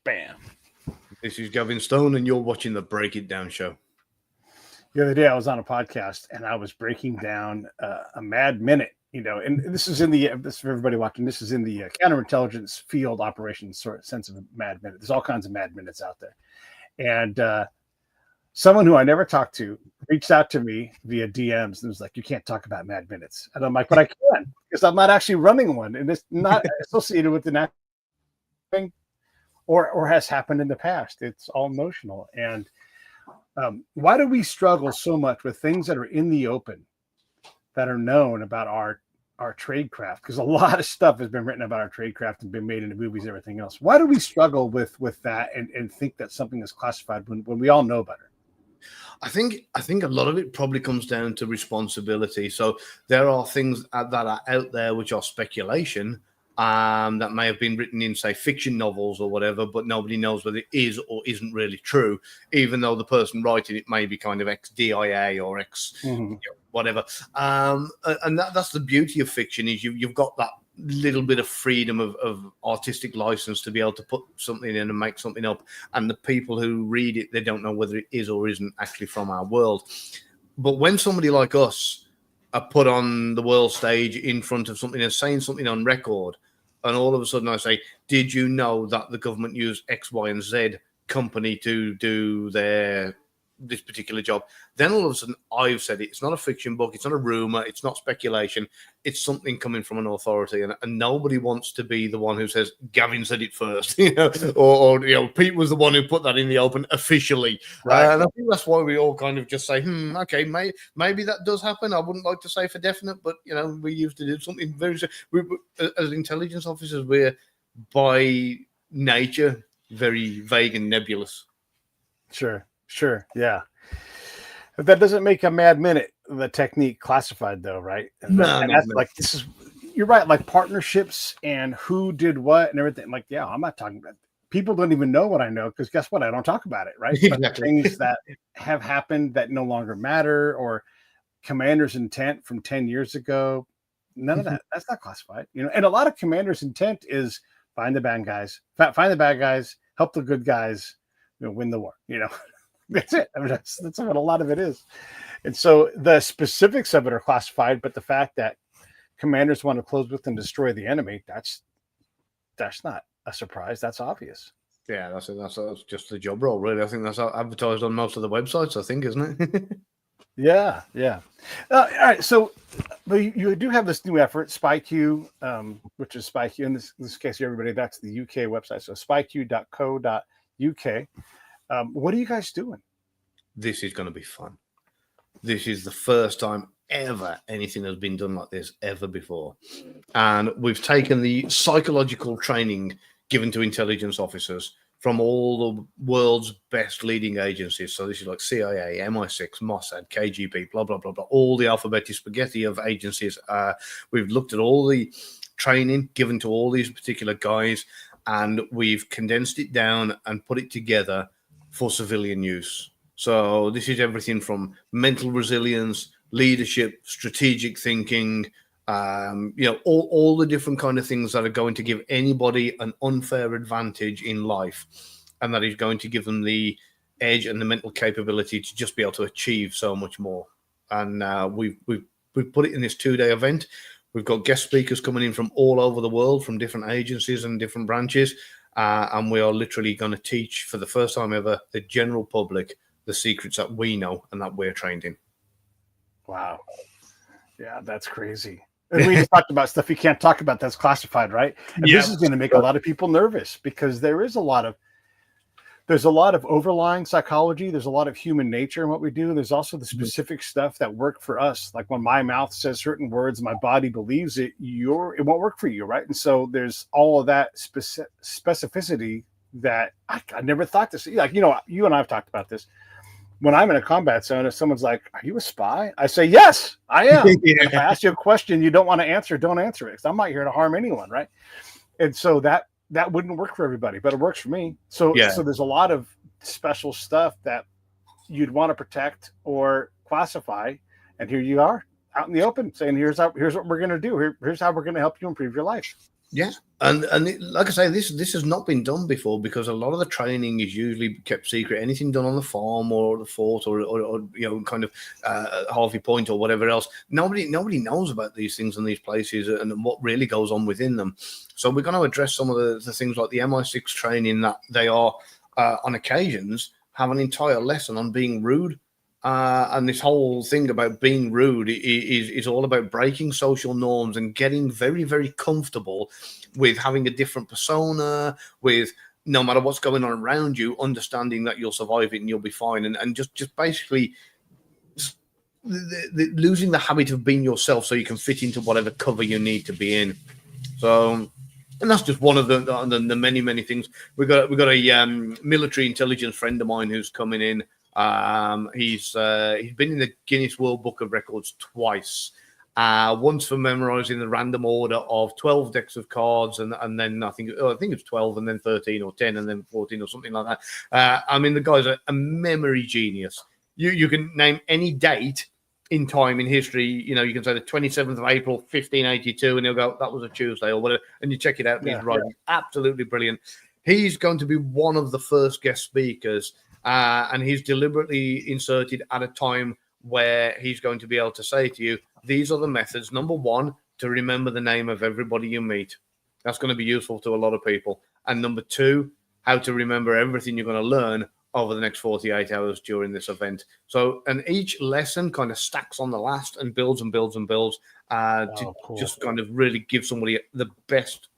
Bam. This is Gavin Stone, and you're watching the Break It Down show. The other day I was on a podcast and I was breaking down a mad minute, and this is for everybody watching. This is in the counterintelligence field operations sort of sense of a mad minute. There's all kinds of mad minutes out there. And someone who I never talked to reached out to me via DMs and was like, "You can't talk about mad minutes." And I'm like, "But I can, because I'm not actually running one, and it's not associated with the natural thing or has happened in the past. It's all emotional." And why do we struggle so much with things that are in the open, that are known about our tradecraft? Because a lot of stuff has been written about our tradecraft and been made into movies and everything else. Why do we struggle with that and think that something is classified when we all know better? I think a lot of it probably comes down to responsibility. So there are things that are out there which are speculation, that may have been written in, say, fiction novels or whatever, but nobody knows whether it is or isn't really true, even though the person writing it may be kind of ex-DIA or whatever. And that's the beauty of fiction, is you've got that little bit of freedom of artistic license to be able to put something in and make something up. And the people who read it, they don't know whether it is or isn't actually from our world. But when somebody like us are put on the world stage in front of something and saying something on record, and all of a sudden I say, "Did you know that the government used X, Y, and Z company to do this particular job?" Then all of a sudden I've said it. It's not a fiction book. It's not a rumor. It's not speculation. It's something coming from an authority, and nobody wants to be the one who says Gavin said it first, or Pete was the one who put that in the open officially. Right. And I think that's why we all kind of just say, okay, maybe that does happen. I wouldn't like to say for definite, but we used to do something very. As intelligence officers, we're by nature very vague and nebulous. Sure, yeah. But that doesn't make a mad minute the technique classified, though, right? No. Like, this is, you're right, like partnerships and who did what and everything. Like, yeah, I'm not talking about, people don't even know what I know, because guess what? I don't talk about it, right? Exactly. But things that have happened that no longer matter, or commander's intent from 10 years ago, none of that. That's not classified, And a lot of commander's intent is find the bad guys, help the good guys, win the war. That's it. I mean, that's what a lot of it is. And so the specifics of it are classified, but the fact that commanders want to close with and destroy the enemy, that's not a surprise. That's obvious. Yeah, that's just the job role, really. I think that's advertised on most of the websites, I think, isn't it? Yeah. All right. So, but you do have this new effort, SpyQ, which is SpyQ. In this case, everybody, that's the UK website. So spyq.co.uk. What are you guys doing? This is going to be fun. This is the first time ever anything has been done like this ever before. And we've taken the psychological training given to intelligence officers from all the world's best leading agencies. So this is like CIA, MI6, Mossad, KGB, blah, blah, blah, blah, all the alphabetic spaghetti of agencies. We've looked at all the training given to all these particular guys, and we've condensed it down and put it together for civilian use. So this is everything from mental resilience, leadership, strategic thinking, all the different kind of things that are going to give anybody an unfair advantage in life, and that is going to give them the edge and the mental capability to just be able to achieve so much more. And we've put it in this 2-day event. We've got guest speakers coming in from all over the world, from different agencies and different branches. And we are literally going to teach, for the first time ever, the general public the secrets that we know and that we're trained in. Wow. Yeah, that's crazy. And we just talked about stuff you can't talk about that's classified, right? And this is going to make a lot of people nervous, because there's a lot of overlying psychology. There's a lot of human nature in what we do. There's also the specific stuff that work for us. Like when my mouth says certain words, my body believes it, it won't work for you, right? And so there's all of that specificity that I never thought to see. Like, you and I have talked about this. When I'm in a combat zone, if someone's like, "Are you a spy?" I say, "Yes, I am." If I ask you a question you don't want to answer, don't answer it, because I'm not here to harm anyone, right? And so that wouldn't work for everybody, but it works for me. So there's a lot of special stuff that you'd want to protect or classify, and here you are out in the open saying, here's what we're going to do. Here's how we're going to help you improve your life. Yeah, like I say, this has not been done before because a lot of the training is usually kept secret. Anything done on the farm or the fort or kind of Harvey Point or whatever else, nobody knows about these things in these places and what really goes on within them. So we're going to address some of the things like the MI6 training that they are on occasions have an entire lesson on being rude. And this whole thing about being rude is all about breaking social norms and getting very, very comfortable with having a different persona, with no matter what's going on around you, understanding that you'll survive it and you'll be fine. And just basically losing the habit of being yourself so you can fit into whatever cover you need to be in. So, and that's just one of the many, many things. We've got a military intelligence friend of mine who's coming in. He's been in the Guinness World Book of Records twice. Once for memorizing the random order of 12 decks of cards, and then I think it's 12, and then 13 or 10, and then 14 or something like that. I mean, the guy's a memory genius. You can name any date in time in history. You know, you can say the 27th of April, 1582, and he'll go, that was a Tuesday or whatever, and you check it out, and he's right. Absolutely brilliant. He's going to be one of the first guest speakers. And he's deliberately inserted at a time where he's going to be able to say to you, these are the methods. Number one, to remember the name of everybody you meet. That's going to be useful to a lot of people. And number two, how to remember everything you're going to learn over the next 48 hours during this event. So, and each lesson kind of stacks on the last and builds and builds and builds just kind of really give somebody the best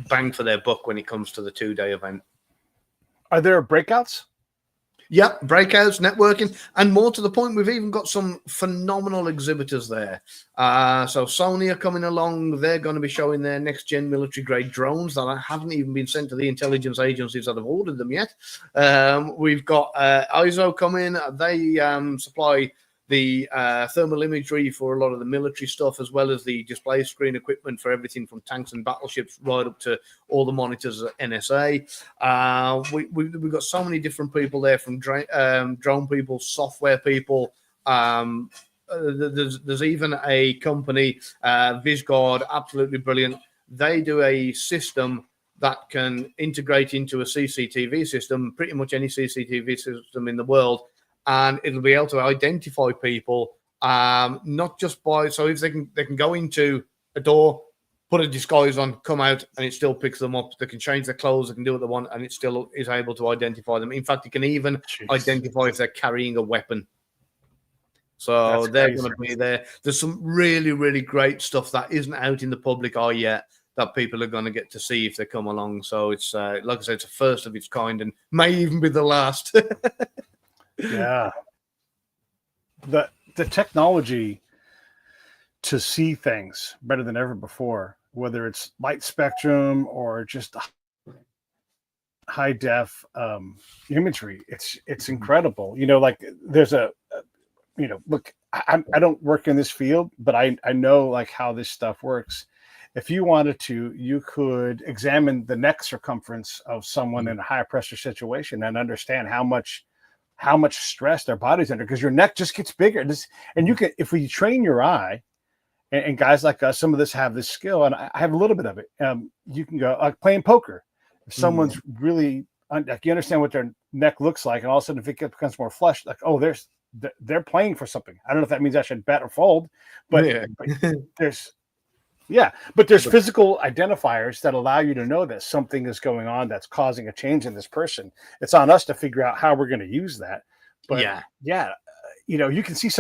bang for their buck when it comes to the 2-day event. Are there breakouts? Yeah, breakouts, networking, and more to the point, we've even got some phenomenal exhibitors there. So Sony are coming along. They're going to be showing their next-gen military-grade drones that haven't even been sent to the intelligence agencies that have ordered them yet. We've got ISO coming. They supply the thermal imagery for a lot of the military stuff, as well as the display screen equipment for everything from tanks and battleships right up to all the monitors at NSA. We've got so many different people there, from drone people, software people. There's even a company, Visguard, absolutely brilliant. They do a system that can integrate into a CCTV system, pretty much any CCTV system in the world, and it'll be able to identify people, not just by, so if they can go into a door, put a disguise on, come out, and it still picks them up. They can change their clothes, they can do what they want, and it still is able to identify them. In fact, it can even identify if they're carrying a weapon. So they're going to be there. There's some really, really great stuff that isn't out in the public eye yet that people are going to get to see if they come along. So it's, like I said, it's a first of its kind and may even be the last. Yeah. The technology to see things better than ever before, whether it's light spectrum or just high def imagery, it's incredible. You know, like there's look, I don't work in this field, but I know like how this stuff works. If you wanted to, you could examine the neck circumference of someone in a high pressure situation and understand how much stress their body's under, because your neck just gets bigger. And you can, if we train your eye, and guys like us, some of us have this skill, and I have a little bit of it. You can go like playing poker. If someone's really like, you understand what their neck looks like, and all of a sudden if it becomes more flush, like, oh, they're playing for something. I don't know if that means I should bet or fold, but, but there's physical identifiers that allow you to know that something is going on that's causing a change in this person. It's on us to figure out how we're going to use that. But you can see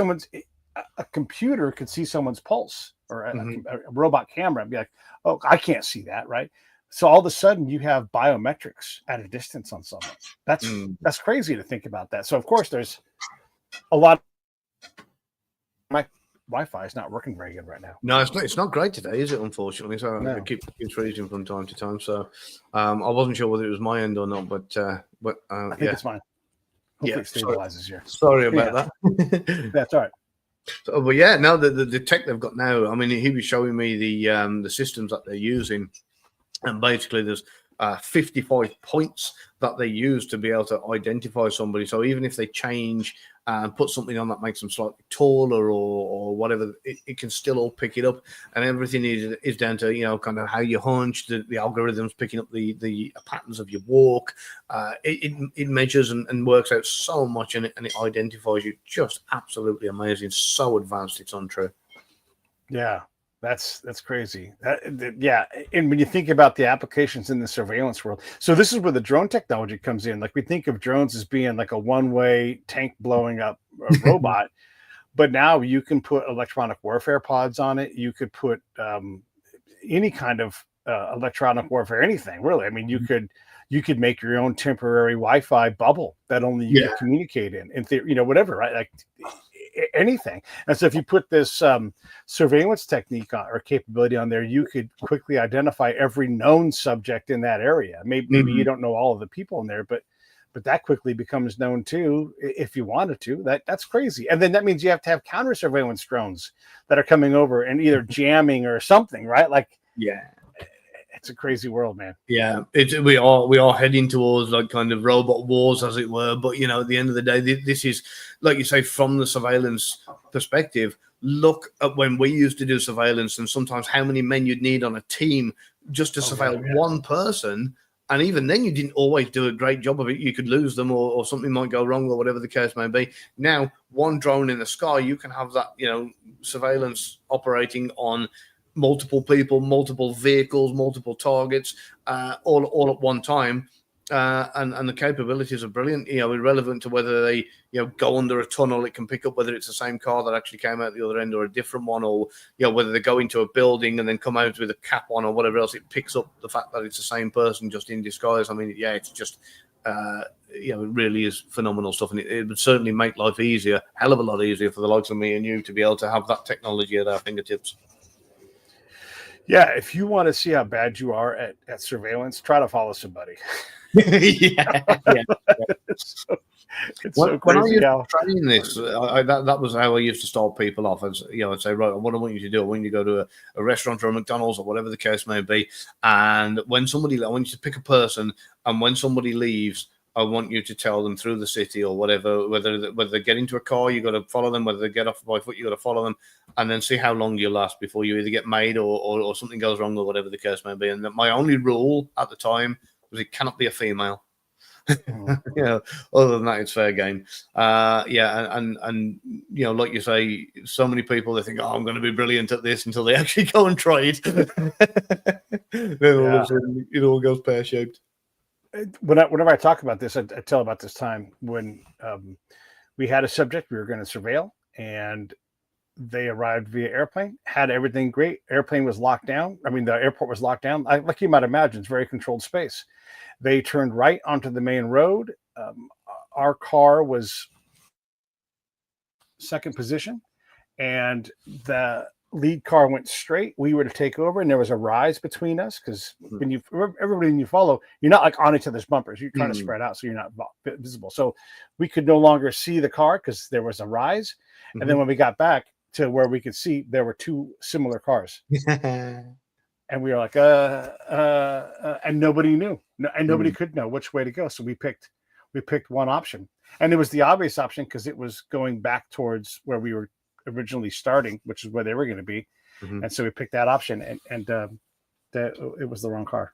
a computer could see someone's pulse, or a robot camera and be like, oh, I can't see that, right? So all of a sudden you have biometrics at a distance on someone. That's crazy to think about that. So of course there's a lot. My Wi-Fi is not working very good right now. No, it's not great today, is it? Unfortunately, so it keeps freezing from time to time. So I wasn't sure whether it was my end or not, but I think it's mine. Hopefully it stabilizes here. Sorry about that. That's all right. So, but yeah, now the tech they've got now, I mean, he was showing me the systems that they're using, and basically there's 55 points that they use to be able to identify somebody. So even if they change and put something on that makes them slightly taller or whatever, it can still all pick it up. And everything is down to, you know, kind of how you hunch, the algorithms picking up the patterns of your walk. It measures and works out so much, and it identifies you. Just absolutely amazing. So advanced, it's untrue. Yeah. That's crazy. Yeah. And when you think about the applications in the surveillance world, so this is where the drone technology comes in. Like we think of drones as being like a one-way tank blowing up a robot, but now you can put electronic warfare pods on it. You could put any kind of electronic warfare, anything really. I mean, you could make your own temporary Wi-Fi bubble that only you can communicate in theory, you know, whatever, right? Like anything. And so if you put this surveillance technique or capability on there, you could quickly identify every known subject in that area. Maybe you don't know all of the people in there, but that quickly becomes known too if you wanted to. That's crazy. And then that means you have to have counter surveillance drones that are coming over and either jamming or something, right? Like, it's a crazy world, man. Yeah, we are heading towards like kind of robot wars, as it were. But you know, at the end of the day, this is, like you say, from the surveillance perspective. Look at when we used to do surveillance, and sometimes how many men you'd need on a team just to surveil one person. And even then, you didn't always do a great job of it. You could lose them, or something might go wrong, or whatever the case may be. Now, one drone in the sky, you can have that, you know, surveillance operating on multiple people, multiple vehicles, multiple targets, all at one time, and the capabilities are brilliant. You know, irrelevant to whether they, you know, go under a tunnel, it can pick up whether it's the same car that actually came out the other end or a different one, or you know, whether they go into a building and then come out with a cap on or whatever else. It picks up the fact that it's the same person just in disguise. I mean, yeah, it's just you know, it really is phenomenal stuff, and it would certainly make life easier, hell of a lot easier for the likes of me and you to be able to have that technology at our fingertips. Yeah, if you want to see how bad you are at surveillance, try to follow somebody. It's so when I crazy used how to train this, that was how I used to start people off. As you know, I'd say, right, what I want you to do, I want you to go to a restaurant or a McDonald's or whatever the case may be, and when somebody, I want you to pick a person, and when somebody leaves, I want you to tell them through the city or whatever, whether they get into a car, you got to follow them. Whether they get off by foot, you got to follow them, and then see how long you last before you either get made or something goes wrong or whatever the case may be. And my only rule at the time was it cannot be a female. You know, other than that, it's fair game. And you know, like you say, so many people, they think, oh, I'm going to be brilliant at this until they actually go and try it. Then all of a sudden, it all goes pear shaped. Whenever I talk about this, I tell about this time when we had a subject we were going to surveil, and they arrived via airplane, had everything great. Airplane was locked down. I mean, the airport was locked down. Like you might imagine, it's very controlled space. They turned right onto the main road. Our car was second position, and the lead car went straight. We were to take over, and there was a rise between us because when everybody you follow, you're not like on each other's bumpers. You're trying to spread out so you're not visible. So we could no longer see the car because there was a rise. And then when we got back to where we could see, there were two similar cars. And we were like, and nobody knew, and nobody could know which way to go. So we picked one option, and it was the obvious option because it was going back towards where we were originally starting, which is where they were going to be. And so we picked that option, and it was the wrong car.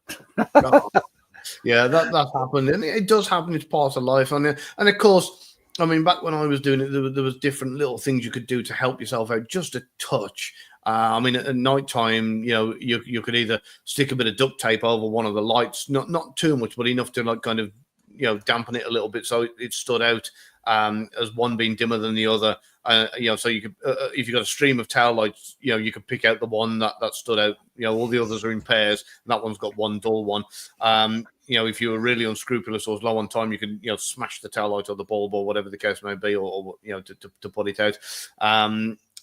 Yeah, that happened, and it does happen. It's part of life, and of course, I mean, back when I was doing it, there was different little things you could do to help yourself out, just a touch. I mean, at night time, you know, you could either stick a bit of duct tape over one of the lights, not too much, but enough to like kind of, you know, dampen it a little bit so it stood out as one being dimmer than the other. You know, so you could, if you got a stream of tail lights, you know, you could pick out the one that stood out. You know, all the others are in pairs, and that one's got one dull one. You know, if you were really unscrupulous or was low on time, you could, you know, smash the tail light or the bulb or whatever the case may be, or you know, to put it out.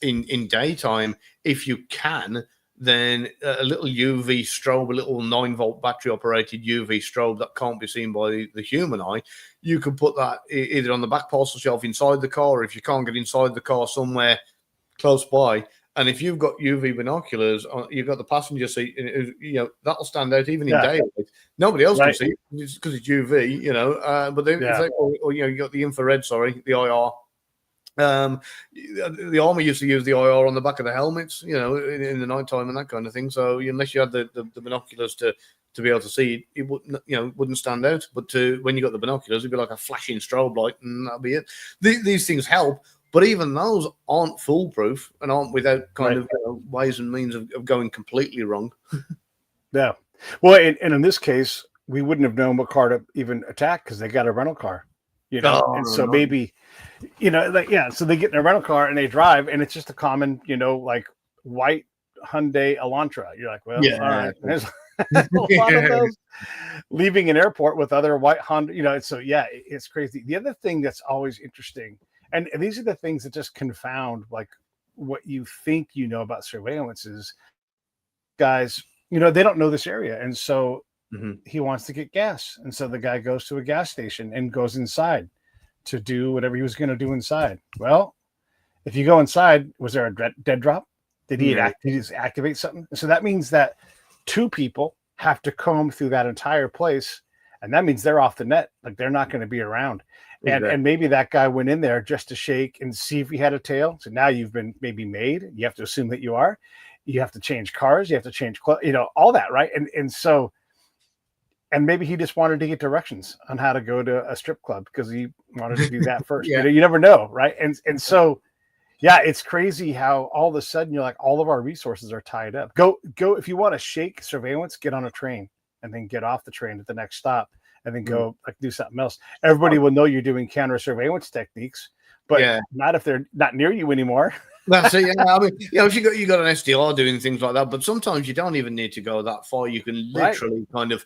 In daytime, if you can, then a little UV strobe, a little 9-volt battery operated UV strobe that can't be seen by the human eye, you could put that either on the back parcel shelf inside the car, or if you can't get inside the car, somewhere close by, And if you've got UV binoculars, you've got the passenger seat, that'll stand out even in daylight. Nobody else can see it because it's UV, But then if they, or you got the infrared, the IR. The army used to use the IR on the back of the helmets, in the nighttime and that kind of thing. So unless you had the binoculars to be able to see, it wouldn't stand out. But when you got the binoculars, it'd be like a flashing strobe light, and that'll be it. These things help, but even those aren't foolproof and aren't without kind of ways and means of going completely wrong. Yeah. Well, and in this case, we wouldn't have known what car to even attack because they got a rental car, so maybe. So they get in a rental car and they drive, and it's just a common, like white Hyundai Elantra. You're like, well, all right. There's a lot of those leaving an airport with other white Honda, so it's crazy. The other thing that's always interesting, and these are the things that just confound like what you think about surveillance is guys, they don't know this area. And so he wants to get gas. And so the guy goes to a gas station and goes inside to do whatever he was going to do inside. Well, if you go inside, was there a dead drop? Did he just activate something? So that means that two people have to comb through that entire place, and that means they're off the net. Like they're not going to be around. And maybe that guy went in there just to shake and see if he had a tail. So now you've been maybe made. You have to assume that you are. You have to change cars. You have to change clothes. All that, right? And maybe he just wanted to get directions on how to go to a strip club because he wanted to do that first. You never know, right? And so, it's crazy how all of a sudden you're like, all of our resources are tied up. Go if you want to shake surveillance, get on a train and then get off the train at the next stop and then go do something else. Everybody will know you're doing counter surveillance techniques, but not if they're not near you anymore. That's it. I mean, if you got an SDR doing things like that, but sometimes you don't even need to go that far. You can literally kind of,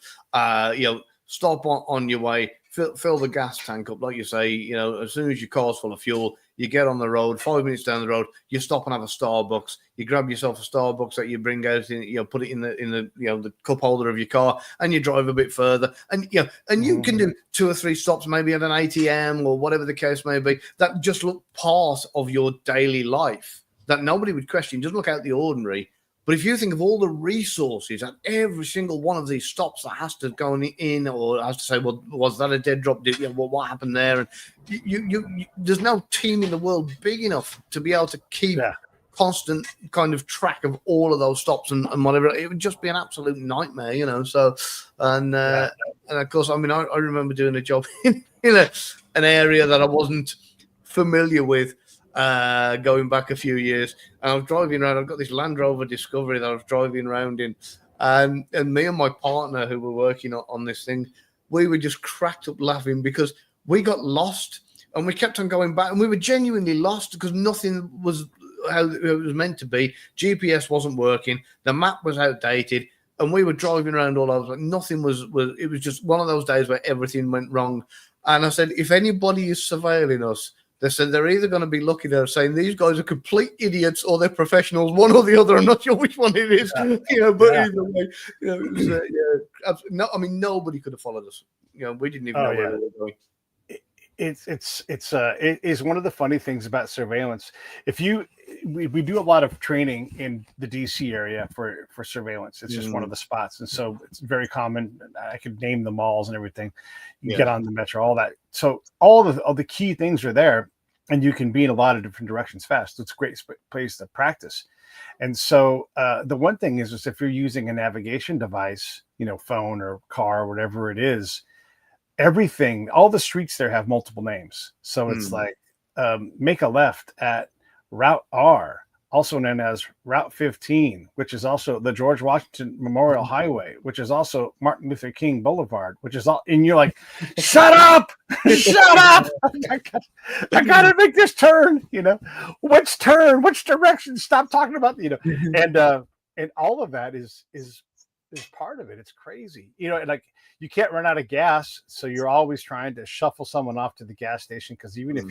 stop on your way, fill the gas tank up, like you say. As soon as your car's full of fuel, you get on the road. 5 minutes down the road, you stop and have a Starbucks. You grab yourself a Starbucks that you bring out, put it in the cup holder of your car, and you drive a bit further. And you can do 2 or 3 stops, maybe at an ATM or whatever the case may be. That just look part of your daily life that nobody would question. Just look out the ordinary. But if you think of all the resources at every single one of these stops that has to go in or has to say, well, was that a dead drop? What happened there? And you there's no team in the world big enough to be able to keep constant kind of track of all of those stops and whatever. It would just be an absolute nightmare, So, and of course, I mean, I remember doing a job in an area that I wasn't familiar with. Going back a few years, and I was driving around. I've got this Land Rover Discovery that I was driving around in, and me and my partner who were working on this thing, we were just cracked up laughing because we got lost and we kept on going back, and we were genuinely lost because nothing was how it was meant to be. GPS wasn't working, the map was outdated, and we were driving around all over. Nothing was. It was just one of those days where everything went wrong. And I said, if anybody is surveilling us, they said they're either going to be looking at us saying these guys are complete idiots or they're professionals, one or the other. I'm not sure which one it is, but either way, I mean, nobody could have followed us. We didn't even know where we were going. It is one of the funny things about surveillance. We do a lot of training in the DC area for surveillance. It's just one of the spots, and so it's very common. I could name the malls and everything. You get on the metro, all that. So all the key things are there, and you can be in a lot of different directions fast. It's a great place to practice. And so the one thing is if you're using a navigation device, phone or car, or whatever it is, everything, all the streets there have multiple names. So it's like make a left at Route R, also known as Route 15, which is also the George Washington Memorial Highway, which is also Martin Luther King Boulevard, which is all, and you're like, shut up, shut up. I gotta make this turn, which turn, which direction, stop talking about, and all of that is part of it. It's crazy, and like you can't run out of gas, so you're always trying to shuffle someone off to the gas station, because even if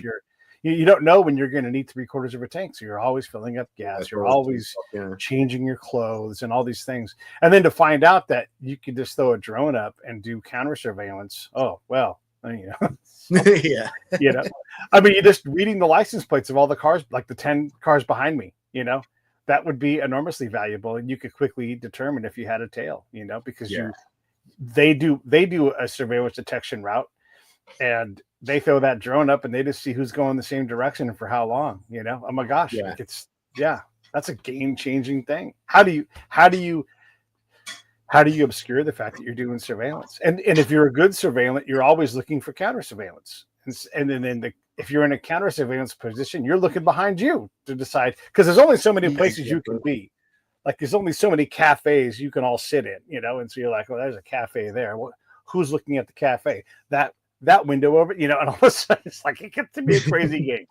you don't know when you're going to need 3/4 of a tank, so you're always filling up gas, you're always changing your clothes and all these things, and then to find out that you can just throw a drone up and do counter surveillance. Oh well, I mean, I mean, you're just reading the license plates of all the cars, like the 10 cars behind me, that would be enormously valuable, and you could quickly determine if you had a tail, because they do a surveillance detection route, and they throw that drone up and they just see who's going the same direction and for how long. Oh my gosh, that's a game-changing thing. How do you obscure the fact that you're doing surveillance? And if you're a good surveillant, you're always looking for counter surveillance. And then if you're in a counter surveillance position, you're looking behind you to decide, because there's only so many places you can be. Like, there's only so many cafes you can all sit in, and so you're like, well, there's a cafe there. Well, who's looking at the cafe? That window over, and all of a sudden it's like, it gets to be a crazy game.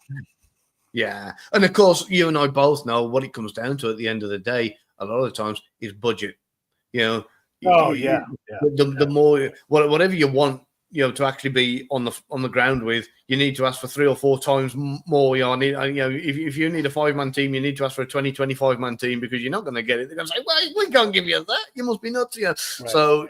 Yeah. And of course, you and I both know what it comes down to at the end of the day, a lot of the times, is budget. The more, whatever you want, to actually be on the ground with, you need to ask for 3 or 4 times more. If you need a 5-man team, you need to ask for a 25-man team, because you're not going to get it. They're going to say, well, we can't give you that. You must be nuts. Right. So,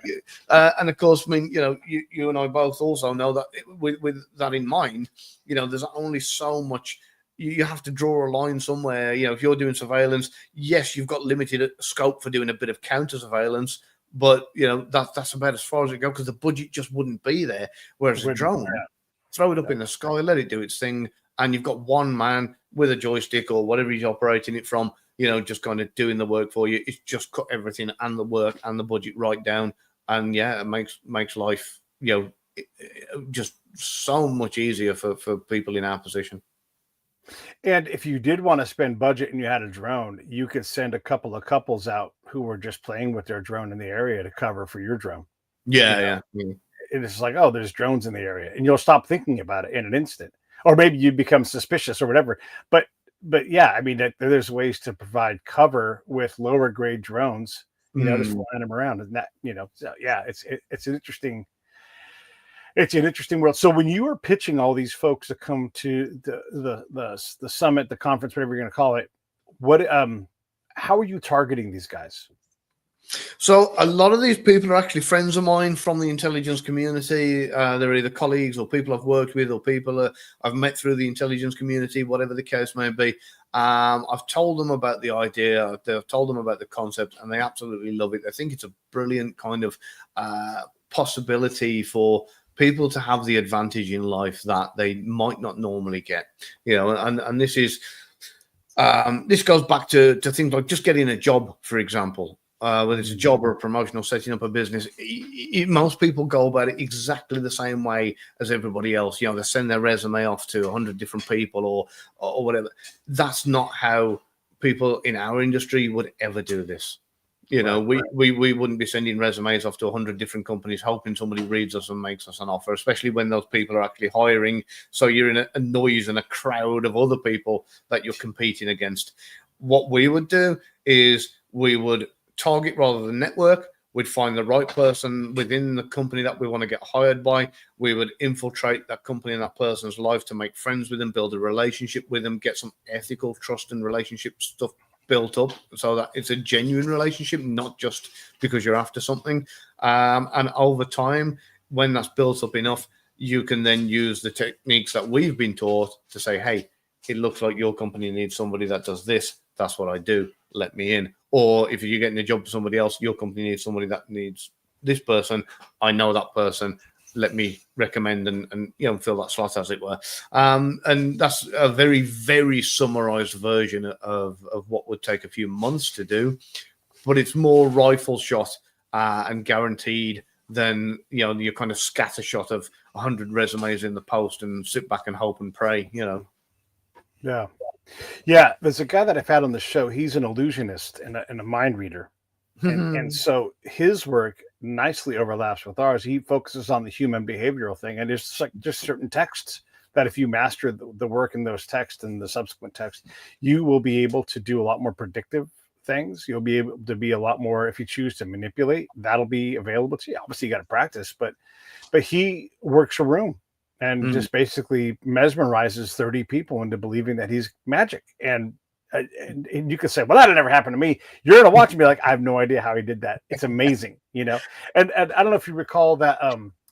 and of course, I mean, you and I both also know that with that in mind, there's only so much. You have to draw a line somewhere. If you're doing surveillance, yes, you've got limited scope for doing a bit of counter surveillance, but that's about as far as it goes, because the budget just wouldn't be there. Whereas a drone, throw it up in the sky, let it do its thing, and you've got one man with a joystick or whatever he's operating it from, just kind of doing the work for you. It's just cut everything and the work and the budget right down, and it makes life just so much easier for people in our position. And if you did want to spend budget and you had a drone, you could send a couple of couples out who were just playing with their drone in the area to cover for your drone. Yeah. And it's like, oh, there's drones in the area, and you'll stop thinking about it in an instant, or maybe you become suspicious or whatever. But yeah, I mean, there's ways to provide cover with lower grade drones, just flying them around, and that, so yeah, it's an interesting. It's an interesting world. So when you are pitching all these folks to come to the summit, the conference, whatever you're going to call it, how are you targeting these guys? So a lot of these people are actually friends of mine from the intelligence community. They're either colleagues or people I've worked with, or people I've met through the intelligence community, whatever the case may be. I've told them about the idea. I've told them about the concept, and they absolutely love it. I think it's a brilliant kind of possibility for people to have the advantage in life that they might not normally get, and this is this goes back to things like just getting a job, for example, whether it's a job or a promotion or setting up a business. Most people go about it exactly the same way as everybody else. They send their resume off to 100 different people or whatever. That's not how people in our industry would ever do this. We wouldn't be sending resumes off to 100 different companies hoping somebody reads us and makes us an offer, especially when those people are actually hiring. So you're in a noise and a crowd of other people that you're competing against. What we would do is we would target rather than network. We'd find the right person within the company that we want to get hired by. We would infiltrate that company and that person's life to make friends with them, build a relationship with them, get some ethical trust and relationship stuff built up so that it's a genuine relationship, not just because you're after something. And over time, when that's built up enough, you can then use the techniques that we've been taught to say, hey, it looks like your company needs somebody that does this. That's what I do. Let me in. Or if you're getting a job for somebody else, your company needs somebody that needs this person. I know that person. Let me recommend and fill that slot, as it were. And that's a very, very summarized version of what would take a few months to do, but it's more rifle shot and guaranteed than your kind of scatter shot of 100 resumes in the post and sit back and hope and pray. Yeah. There's a guy that I've had on the show. He's an illusionist and a mind reader. And so his work nicely overlaps with ours. He focuses on the human behavioral thing, and there's just certain texts that if you master the work in those texts and the subsequent text, you will be able to do a lot more predictive things. You'll be able to be a lot more, if you choose to manipulate, that'll be available to you. Obviously, you got to practice, but he works a room and just basically mesmerizes 30 people into believing that he's magic. And you could say, well, that'll never happen to me. You're going to watch and be like, I have no idea how he did that. It's amazing, And I don't know if you recall that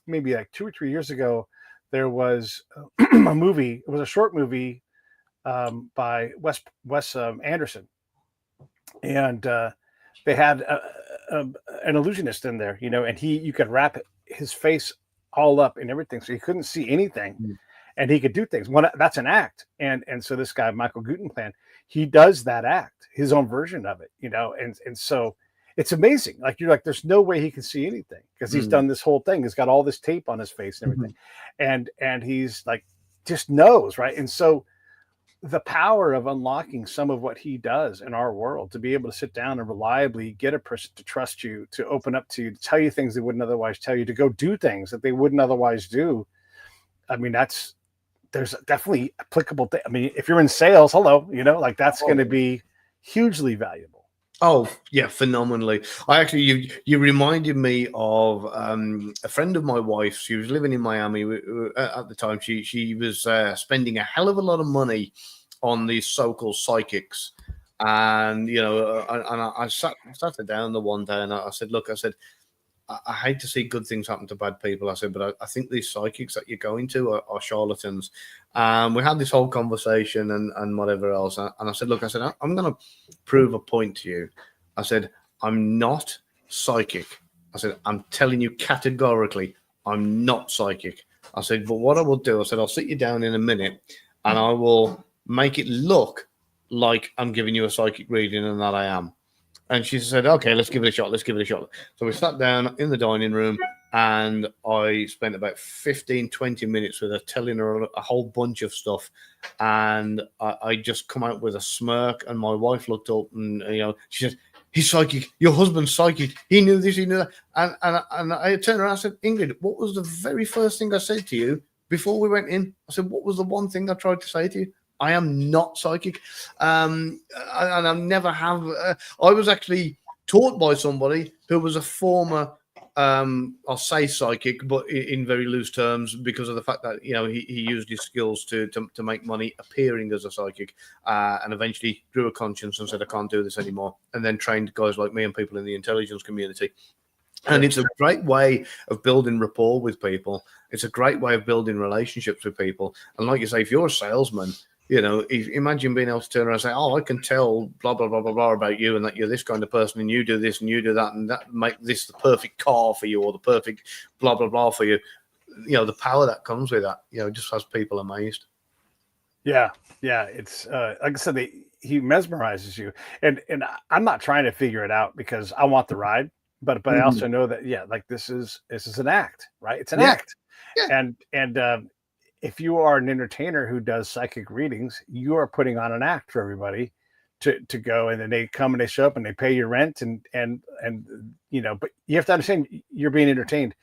maybe like 2 or 3 years ago, there was a movie. It was a short movie by Wes Anderson. and they had an illusionist in there, and you could wrap his face all up and everything, so he couldn't see anything, and he could do things. That's an act, and so this guy Michael Gutenplan, he does that act, his own version of it, and so it's amazing. Like you're like, there's no way he can see anything because he's done this whole thing. He's got all this tape on his face and everything, and he's like just knows, right? And so the power of unlocking some of what he does in our world, to be able to sit down and reliably get a person to trust you, to open up to you, to tell you things they wouldn't otherwise tell you, to go do things that they wouldn't otherwise do. I mean, there's definitely applicable. I mean, if you're in sales, hello, like that's going to be hugely valuable. Oh yeah, phenomenally. I actually, you reminded me of a friend of my wife's. She was living in Miami at the time. She was spending a hell of a lot of money on these so-called psychics, and I sat her down the one day and I said, look, I said, I hate to see good things happen to bad people. I said, but I think these psychics that you're going to are charlatans. We had this whole conversation and whatever else. And I said, look, I said, I'm going to prove a point to you. I said, I'm not psychic. I said, I'm telling you categorically, I'm not psychic. I said, but what I will do, I said, I'll sit you down in a minute and I will make it look like I'm giving you a psychic reading and that I am. And she said, okay, let's give it a shot. Let's give it a shot. So we sat down in the dining room and I spent about 15, 20 minutes with her telling her a whole bunch of stuff. And I just come out with a smirk, and my wife looked up and, she said, he's psychic. Your husband's psychic. He knew this, he knew that. And I turned around and I said, Ingrid, what was the very first thing I said to you before we went in? I said, what was the one thing I tried to say to you? I am not psychic, and I never have. I was actually taught by somebody who was a former, I'll say psychic, but in very loose terms, because of the fact that he used his skills to make money appearing as a psychic, and eventually grew a conscience and said, I can't do this anymore, and then trained guys like me and people in the intelligence community. And it's a great way of building rapport with people. It's a great way of building relationships with people. And like you say, if you're a salesman, imagine being able to turn around and say, oh, I can tell blah, blah, blah, blah, blah about you and that you're this kind of person and you do this and you do that and that make this the perfect car for you or the perfect blah, blah, blah for you. The power that comes with that, just has people amazed. Yeah. Yeah. It's like I said, he mesmerizes you. And I'm not trying to figure it out because I want the ride, but I also know that, like this is an act, right? It's an act. Yeah. And if you are an entertainer who does psychic readings, you are putting on an act for everybody to go, and then they come and they show up and they pay your rent and but you have to understand you're being entertained.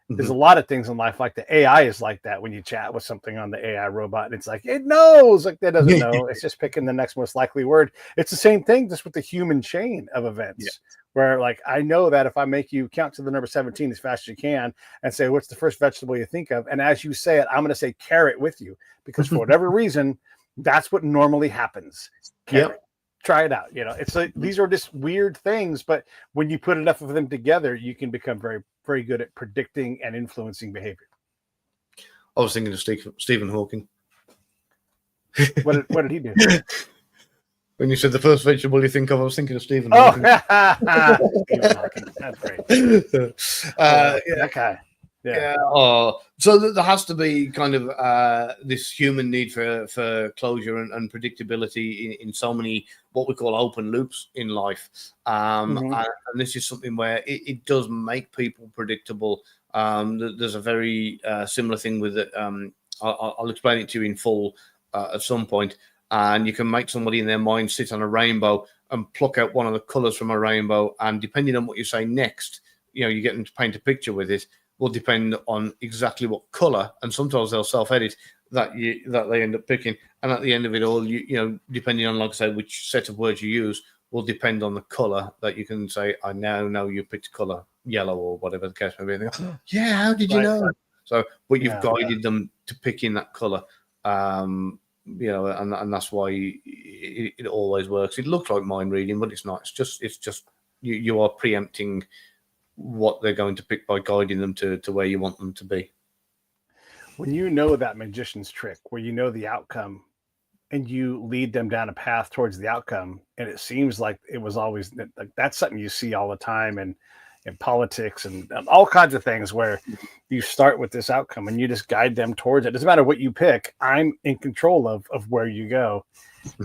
There's a lot of things in life like the AI is like that when you chat with something on the AI robot and it's like it knows, like that doesn't know. It's just picking the next most likely word. It's the same thing just with the human chain of events. Where like I know that if I make you count to the number 17 as fast as you can and say what's the first vegetable you think of, and as you say it, I'm going to say carrot with you because for whatever reason, that's what normally happens. Carrot. Try it out. It's like these are just weird things, but when you put enough of them together, you can become very, very good at predicting and influencing behavior. I was thinking of Stephen Hawking. What did he do? When you said the first vegetable you think of, I was thinking of Stephen Hawking. Stephen Hawking. That's great. Okay. Yeah. So there has to be kind of this human need for closure and predictability in so many what we call open loops in life. And this is something where it does make people predictable. There's a very similar thing with it. I'll explain it to you in full at some point. And you can make somebody in their mind sit on a rainbow and pluck out one of the colors from a rainbow. And depending on what you say next, you get them to paint a picture with it, will depend on exactly what color. And sometimes they'll self-edit that they end up picking. And at the end of it all, depending on, like I said, which set of words you use, will depend on the color that you can say, I now know you picked color yellow or whatever the case may be. And they go, yeah, how did you know? Right. So, but you've guided them to pick in that color. And that's why it always works. It looks like mind reading, but it's not. It's just you are preempting what they're going to pick by guiding them to where you want them to be. When you know that magician's trick, where you know the outcome and you lead them down a path towards the outcome, and it seems like it was always like that's something you see all the time in politics and all kinds of things where you start with this outcome and you just guide them towards it. Doesn't matter what you pick, I'm in control of where you go.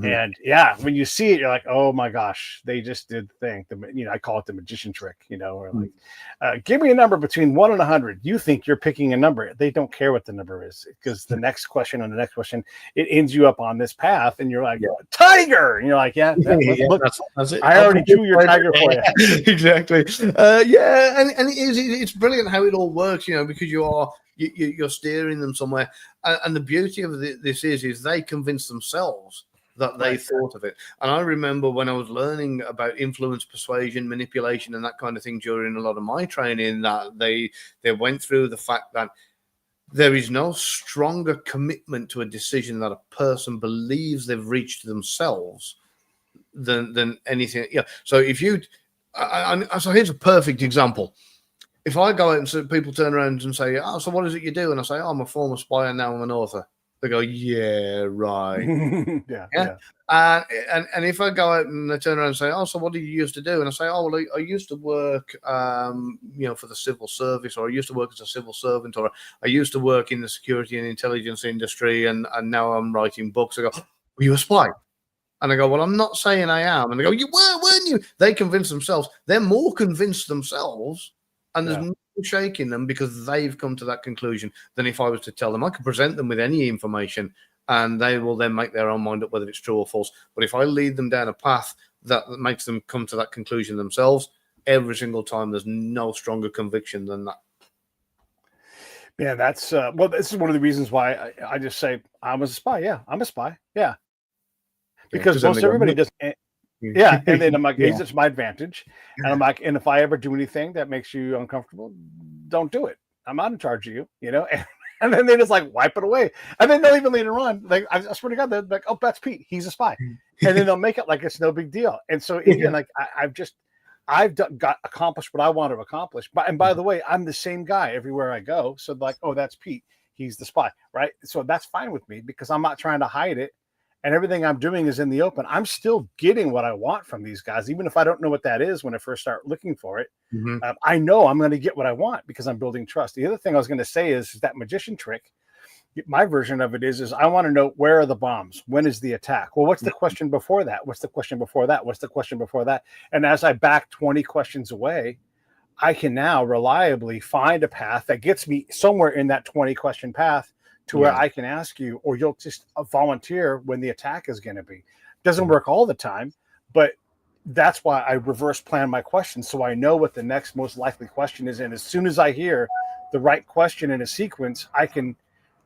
And yeah, when you see it, you're like, oh my gosh, they just did the thing. I call it the magician trick, or like, give me a number between 1 and 100. You think you're picking a number. They don't care what the number is, because the next question and the next question, it ends you up on this path. And you're like, tiger. And you're like, look, that's it. I already drew your tiger for you. Exactly. And it's brilliant how it all works, because you're steering them somewhere. And the beauty of this is they convince themselves that they thought of it. And I remember when I was learning about influence, persuasion, manipulation, and that kind of thing during a lot of my training, that they went through the fact that there is no stronger commitment to a decision that a person believes they've reached themselves than anything. So if you, so here's a perfect example. If I go out and so people turn around and say, "Oh, so what is it you do?" And I say, "Oh, I'm a former spy and now I'm an author." They go, "Yeah, right." yeah. And if I go out and they turn around and say, "Oh, so what do you used to do?" And I say, "Oh, well, I used to work, for the civil service, or I used to work as a civil servant, or I used to work in the security and intelligence industry, and now I'm writing books." I go, "Were you a spy?" And I go, "Well, I'm not saying I am." And they go, "You were, weren't you?" They convince themselves. They're more convinced themselves, and there's no shaking them because they've come to that conclusion than if I was to tell them. I could present them with any information and they will then make their own mind up whether it's true or false. But if I lead them down a path that makes them come to that conclusion themselves, every single time, there's no stronger conviction than that. Yeah, that's this is one of the reasons why I just say I'm a spy. Yeah, I'm a spy. Yeah, because most everybody does. Yeah, and then I'm like, it's my advantage, and I'm like, and if I ever do anything that makes you uncomfortable, don't do it. I'm not in charge of you, And then they just like wipe it away, and then they'll even later on, like I swear to God, they're like, "Oh, that's Pete. He's a spy," and then they'll make it like it's no big deal. And so again, like I've got accomplished what I want to accomplish. But and by the way, I'm the same guy everywhere I go. So like, oh, that's Pete. He's the spy, right? So that's fine with me because I'm not trying to hide it. And everything I'm doing is in the open. I'm still getting what I want from these guys, even if I don't know what that is when I first start looking for it. I know I'm going to get what I want because I'm building trust. The other thing I was going to say is that magician trick. My version of it is I want to know, where are the bombs? When is the attack? Well, what's the question before that? What's the question before that? What's the question before that? And as I back 20 questions away, I can now reliably find a path that gets me somewhere in that 20 question path to where I can ask you, or you'll just volunteer when the attack is going to be. Doesn't work all the time, but that's why I reverse plan my questions, so I know what the next most likely question is. And as soon as I hear the right question in a sequence, I can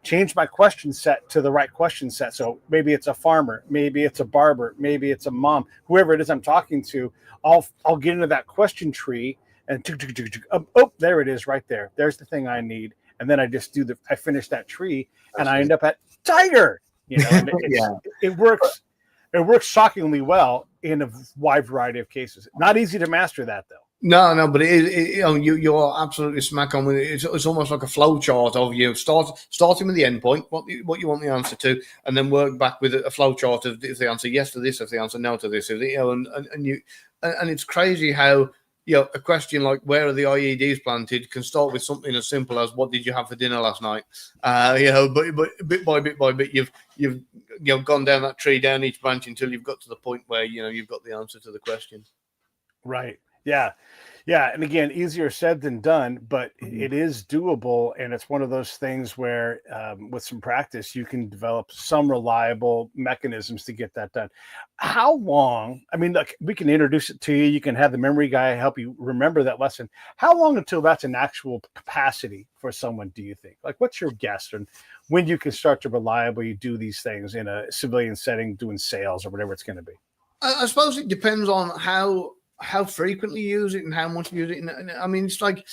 change my question set to the right question set. So maybe it's a farmer, maybe it's a barber, maybe it's a mom, whoever it is I'm talking to. I'll get into that question tree and oh, there it is right there. There's the thing I need. And then I just I finish that tree and I end up at tiger, and it works. It works shockingly well in a wide variety of cases. Not easy to master that though. No, but you are absolutely smack on with it. It's almost like a flow chart of you starting with the end point, what you want the answer to, and then work back with a flow chart of if the answer yes to this, if the answer no to this, and it's crazy how a question like where are the IEDs planted can start with something as simple as what did you have for dinner last night, but bit by bit you've gone down that tree, down each branch until you've got to the point where you've got the answer to the question. Right. Yeah. And again, easier said than done, but it is doable. And it's one of those things where with some practice, you can develop some reliable mechanisms to get that done. How long? I mean, look, we can introduce it to you. You can have the memory guy help you remember that lesson. How long until that's an actual capacity for someone, do you think? Like, what's your guess and when you can start to reliably do these things in a civilian setting, doing sales or whatever it's going to be? I suppose it depends on how frequently you use it and how much you use it. And I mean, it's like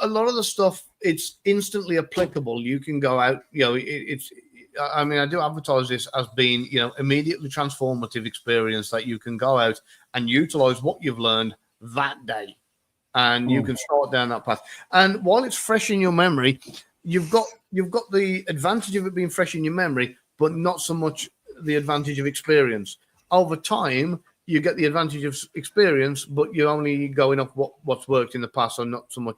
a lot of the stuff, it's instantly applicable. You can go out, I mean, I do advertise this as being, immediately transformative experience that you can go out and utilize what you've learned that day. And you can start down that path. And while it's fresh in your memory, you've got the advantage of it being fresh in your memory, but not so much the advantage of experience. Over time, you get the advantage of experience, but you're only going off what's worked in the past, and not so much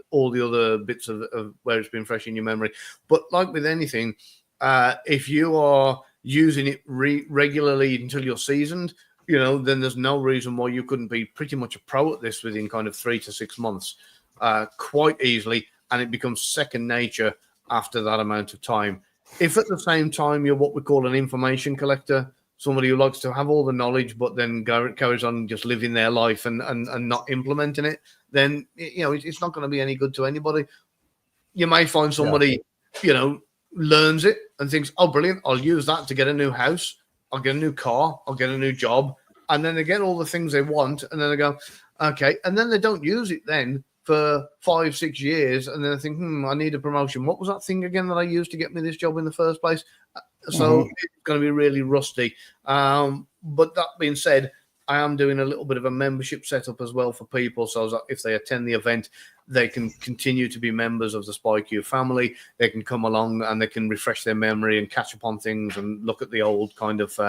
all the other bits of where it's been fresh in your memory. But like with anything, if you are using it regularly until you're seasoned, then there's no reason why you couldn't be pretty much a pro at this within kind of 3 to 6 months, quite easily, and it becomes second nature after that amount of time. If at the same time you're what we call an information collector, somebody who likes to have all the knowledge but then carries on just living their life and not implementing it, then it's not going to be any good to anybody. You may find somebody, learns it and thinks, oh, brilliant, I'll use that to get a new house, I'll get a new car, I'll get a new job, and then they get all the things they want, and then they go, okay, and then they don't use it then for 5-6 years, and then they think, I need a promotion. What was that thing again that I used to get me this job in the first place? So it's going to be really rusty. But that being said, I am doing a little bit of a membership setup as well for people, so that if they attend the event, they can continue to be members of the SpyQ family. They can come along and they can refresh their memory and catch up on things and look at the old kind of,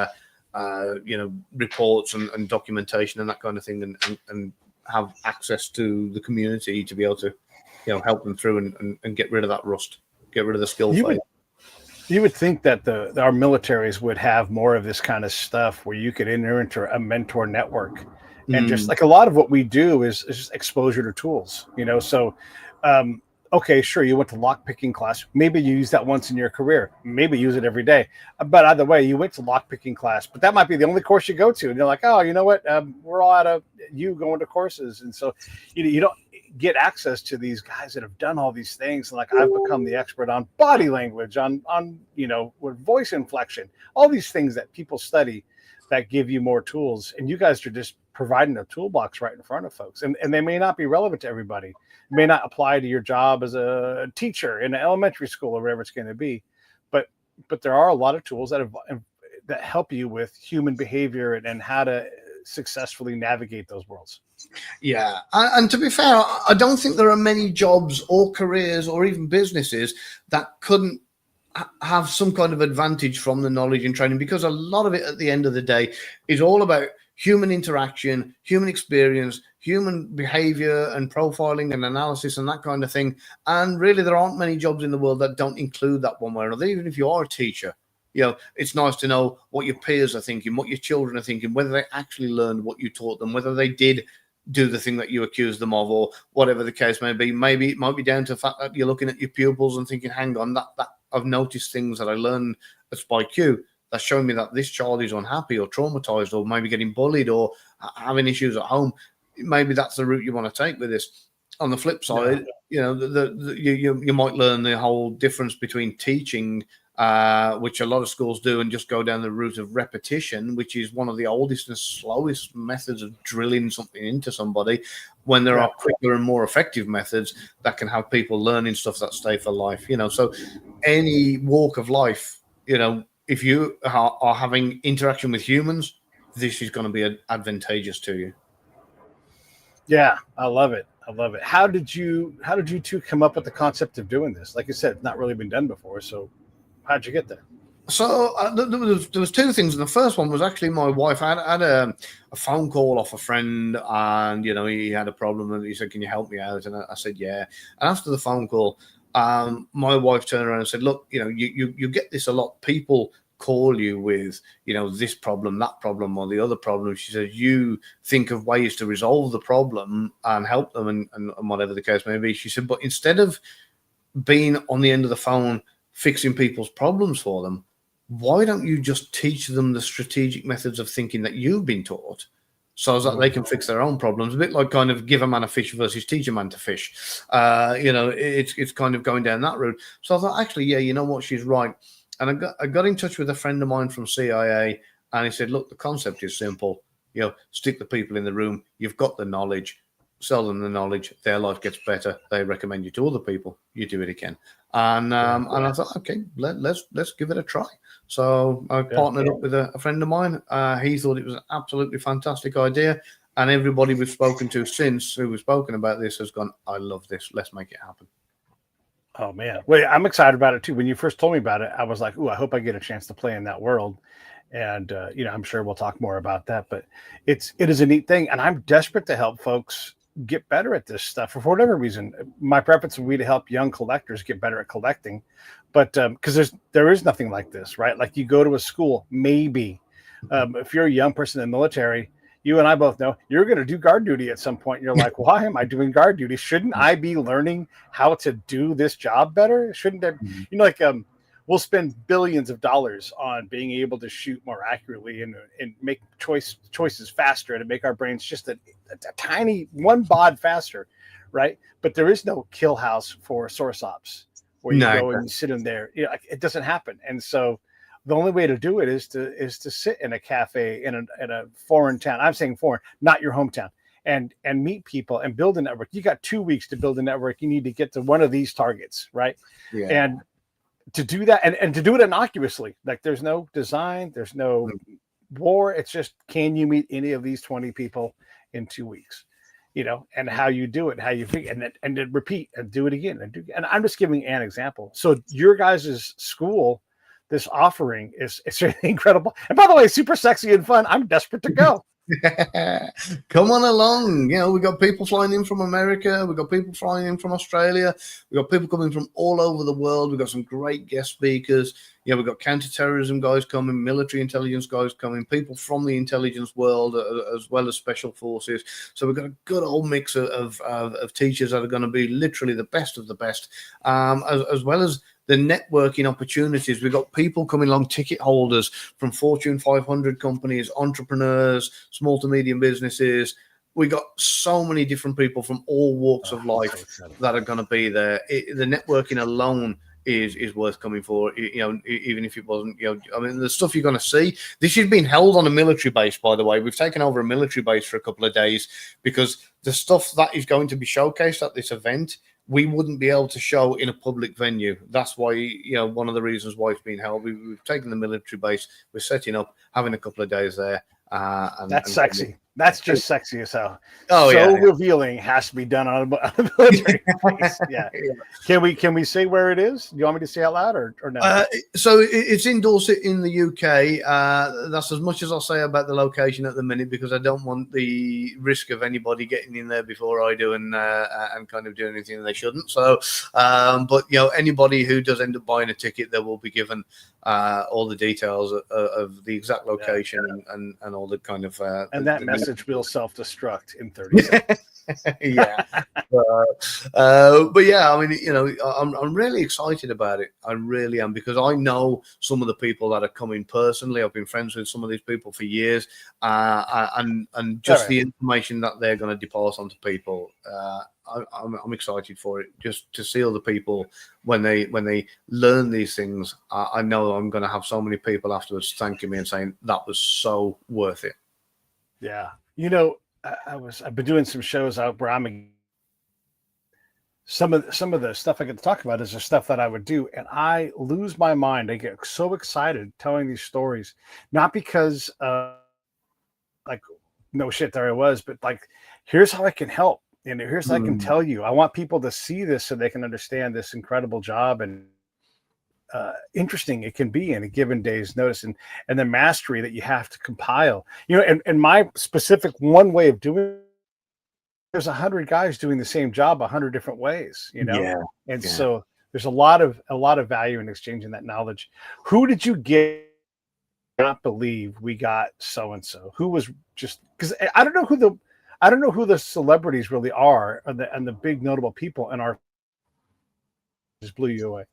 reports and documentation and that kind of thing, and have access to the community to be able to, help them through and get rid of that rust, get rid of the skill fade. You would think that our militaries would have more of this kind of stuff where you could enter into a mentor network, and just like a lot of what we do is just exposure to tools, So, okay, sure, you went to lockpicking class. Maybe you use that once in your career. Maybe use it every day. But either way, you went to lockpicking class, but that might be the only course you go to, and you're like, oh, you know what? We're all out of you going to courses, and so you don't get access to these guys that have done all these things. Like I've become the expert on body language, on with voice inflection, all these things that people study that give you more tools. And you guys are just providing a toolbox right in front of folks. And they may not be relevant to everybody. It may not apply to your job as a teacher in an elementary school or whatever it's going to be. But there are a lot of tools that help you with human behavior and how to successfully navigate those worlds. Yeah, and to be fair, I don't think there are many jobs or careers or even businesses that couldn't have some kind of advantage from the knowledge and training, because a lot of it at the end of the day is all about human interaction, human experience, human behavior and profiling and analysis and that kind of thing. And really, there aren't many jobs in the world that don't include that one way or another. Even if you are a teacher, it's nice to know what your peers are thinking, what your children are thinking, whether they actually learned what you taught them, whether they did do the thing that you accused them of, or whatever the case may be. Maybe it might be down to the fact that you're looking at your pupils and thinking, hang on, that I've noticed things that I learned at SpyQ that's showing me that this child is unhappy or traumatized or maybe getting bullied or having issues at home. Maybe that's the route you want to take with this. On the flip side, you might learn the whole difference between teaching, which a lot of schools do, and just go down the route of repetition, which is one of the oldest and slowest methods of drilling something into somebody, when there are quicker and more effective methods that can have people learning stuff that stay for life. So any walk of life, if you are having interaction with humans, this is going to be advantageous to you. Yeah, I love it. How did you two come up with the concept of doing this? Like you said, it's not really been done before. So how'd you get there? So there was two things. And the first one was actually my wife. I had a phone call off a friend, and he had a problem, and he said, "Can you help me out?" And I said, "Yeah." And after the phone call, my wife turned around and said, "Look, you get this a lot. People call you with this problem, that problem, or the other problem." She said, "You think of ways to resolve the problem and help them, and whatever the case may be." She said, "But instead of being on the end of the phone fixing people's problems for them, why don't you just teach them the strategic methods of thinking that you've been taught, so that they can fix their own problems?" A bit like kind of give a man a fish versus teach a man to fish. It's kind of going down that route. So I thought, actually, yeah, you know what, she's right. And I got in touch with a friend of mine from CIA, and he said, "Look, the concept is simple. Stick the people in the room. You've got the knowledge. Sell them the knowledge. Their life gets better. They recommend you to other people. You do it again." And I thought, okay, let's give it a try. So I partnered up with a friend of mine. He thought it was an absolutely fantastic idea, and everybody we've spoken to since who we've spoken about this has gone, "I love this. Let's make it happen." Oh man, wait! I'm excited about it too. When you first told me about it, I was like, "Ooh, I hope I get a chance to play in that world." And I'm sure we'll talk more about that, but it is a neat thing, and I'm desperate to help folks get better at this stuff for whatever reason. My preference would be to help young collectors get better at collecting, but because there is nothing like this, right? Like you go to a school, maybe if you're a young person in the military, you and I both know you're going to do guard duty at some point. You're like, why am I doing guard duty? Shouldn't I be learning how to do this job better? Shouldn't there, like we'll spend billions of dollars on being able to shoot more accurately and make choices faster and to make our brains just a tiny one baud faster, right? But there is no kill house for source ops where you go and you sit in there. It doesn't happen. And so the only way to do it is to sit in a cafe in a foreign town. I'm saying foreign, not your hometown, and meet people and build a network. You got 2 weeks to build a network. You need to get to one of these targets, right? Yeah. And to do that and to do it innocuously, like there's no design, there's no war. It's just, can you meet any of these 20 people in 2 weeks? And how you do it, how you figure, and then repeat and do it again and I'm just giving an example. So your guys' school, this offering is really incredible. And by the way, super sexy and fun. I'm desperate to go. Come on along. We got people flying in from America. We got people flying in from Australia. We got people coming from all over the world. We got some great guest speakers. We got counterterrorism guys coming, military intelligence guys coming, people from the intelligence world as well as special forces. So we've got a good old mix of teachers that are going to be literally the best of the best, as well as the networking opportunities. We've got people coming along, ticket holders from Fortune 500 companies, entrepreneurs, small to medium businesses. We got so many different people from all walks of life that are going to be there. The networking alone is worth coming for, even if it wasn't, the stuff you're going to see. This is being held on a military base, by the way. We've taken over a military base for a couple of days because the stuff that is going to be showcased at this event, we wouldn't be able to show in a public venue. That's why, one of the reasons why it's being held. We've taken the military base, we're setting up, having a couple of days there. That's sexy. That's just sexy as hell. Revealing has to be done on a military base. Yeah. Can we say where it is? Do you want me to say out loud or no? So it's in Dorset in the UK. That's as much as I'll say about the location at the minute because I don't want the risk of anybody getting in there before I do and kind of doing anything they shouldn't. So, but anybody who does end up buying a ticket, they will be given all the details of the exact location and all the kind of and that message will self-destruct in 30 seconds. Yeah. But yeah, I mean, I'm really excited about it. I really am, because I know some of the people that are coming personally. I've been friends with some of these people for years, and just the information that they're going to depart onto people. I'm excited for it, just to see other people when they learn these things. I know I'm going to have so many people afterwards thanking me and saying that was so worth it. Yeah, I've been doing some shows out where some of the stuff I get to talk about is the stuff that I would do, and I lose my mind. I get so excited telling these stories, not because like no shit there I was, but like here's how I can help. And here's what I can tell you. I want people to see this so they can understand this incredible job and interesting it can be in a given day's notice, and the mastery that you have to compile. And my specific one way of doing it, there's 100 guys doing the same job 100 different ways. So there's a lot of value in exchanging that knowledge. Who did you get? I cannot believe we got so and so. Who was just, because I don't know who the celebrities really are, and the big notable people in our just blew you away.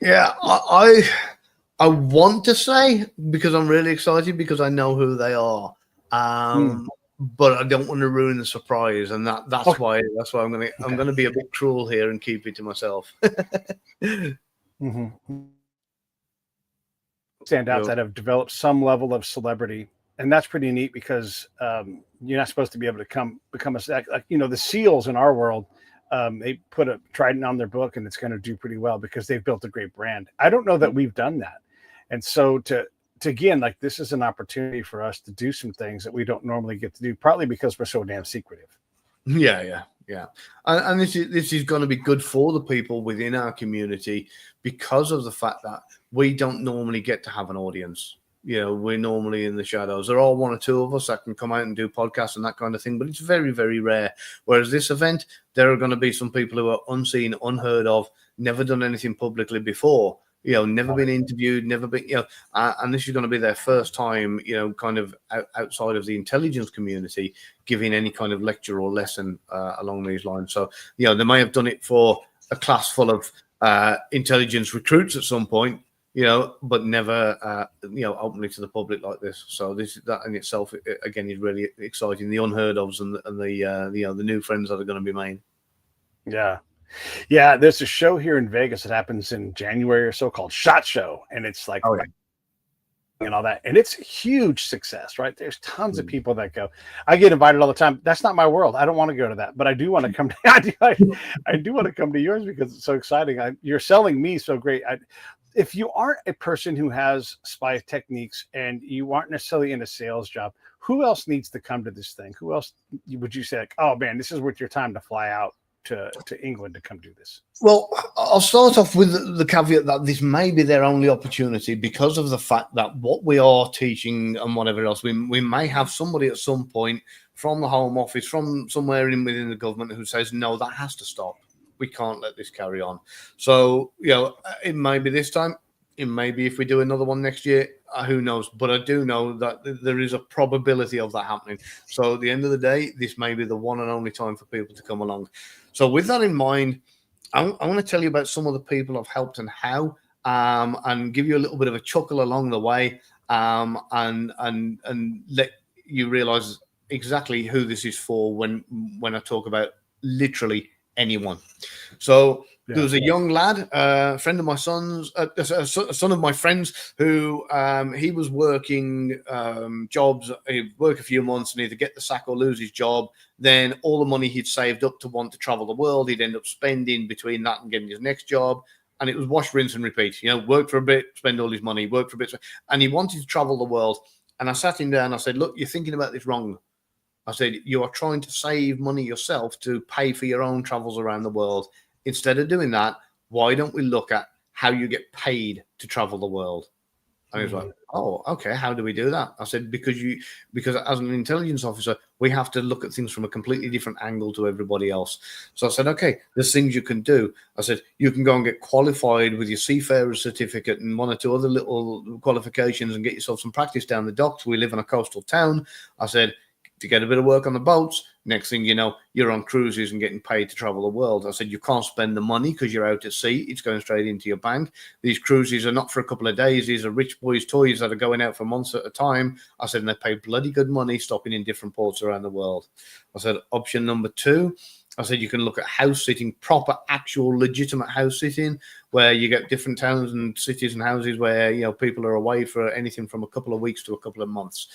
Yeah, I want to say, because I'm really excited because I know who they are, but I don't want to ruin the surprise, and that's why I'm gonna be a bit cruel here and keep it to myself. Stand out that have developed some level of celebrity. And that's pretty neat because you're not supposed to be able to become the SEALs in our world. They put a Trident on their book and it's going to do pretty well because they've built a great brand. I don't know that we've done that. And so to again, like, this is an opportunity for us to do some things that we don't normally get to do, partly because we're so damn secretive. Yeah. And this is going to be good for the people within our community because of the fact that we don't normally get to have an audience. We're normally in the shadows. There are one or two of us that can come out and do podcasts and that kind of thing, but it's very, very rare. Whereas this event, there are going to be some people who are unseen, unheard of, never done anything publicly before, never been interviewed, never been, and this is going to be their first time, kind of outside of the intelligence community, giving any kind of lecture or lesson along these lines. So, they may have done it for a class full of intelligence recruits at some point, but never, openly to the public like this. So that in itself, again, is really exciting. The unheard ofs and the new friends that are going to be made. Yeah. Yeah. There's a show here in Vegas that happens in January or so called SHOT Show. And it's like, and all that. And it's a huge success, right? There's tons of people that go. I get invited all the time. That's not my world. I don't want to go to that, but I do want to come to, I do want to come to yours because it's so exciting. You're selling me so great. If you aren't a person who has spy techniques and you aren't necessarily in a sales job, who else needs to come to this thing? Who else would you say, like, oh man, this is worth your time to fly out to England to come do this? Well, I'll start off with the caveat that this may be their only opportunity because of the fact that what we are teaching and whatever else, we may have somebody at some point from the Home Office, from somewhere within the government who says, no, that has to stop. We can't let this carry on. So, it may be this time. It may be if we do another one next year. Who knows? But I do know that there is a probability of that happening. So at the end of the day, this may be the one and only time for people to come along. So with that in mind, I want to tell you about some of the people I've helped and how, and give you a little bit of a chuckle along the way, and let you realize exactly who this is for when I talk about literally anyone. So there was a young lad, a friend of my son's, a son of my friends, who he was working jobs. He'd work a few months and either get the sack or lose his job. Then all the money he'd saved up to want to travel the world, he'd end up spending between that and getting his next job. And it was wash, rinse, and repeat. Work for a bit, spend all his money, work for a bit. And he wanted to travel the world. And I sat him down. I said, look, you're thinking about this wrong. I said, you are trying to save money yourself to pay for your own travels around the world. Instead of doing that, why don't we look at how you get paid to travel the world? And he was like, oh, okay, how do we do that? I said, because as an intelligence officer, we have to look at things from a completely different angle to everybody else. So I said, okay, there's things you can do. I said, you can go and get qualified with your seafarer certificate and one or two other little qualifications and get yourself some practice down the docks. We live in a coastal town. I said, to get a bit of work on the boats. Next thing you know, you're on cruises and getting paid to travel the world. I said, you can't spend the money because you're out at sea. It's going straight into your bank. These cruises are not for a couple of days. These are rich boys' toys that are going out for months at a time. I said, and they pay bloody good money stopping in different ports around the world. I said, option number 2, I said, you can look at house sitting, proper, actual, legitimate house sitting, where you get different towns and cities and houses where, people are away for anything from a couple of weeks to a couple of months,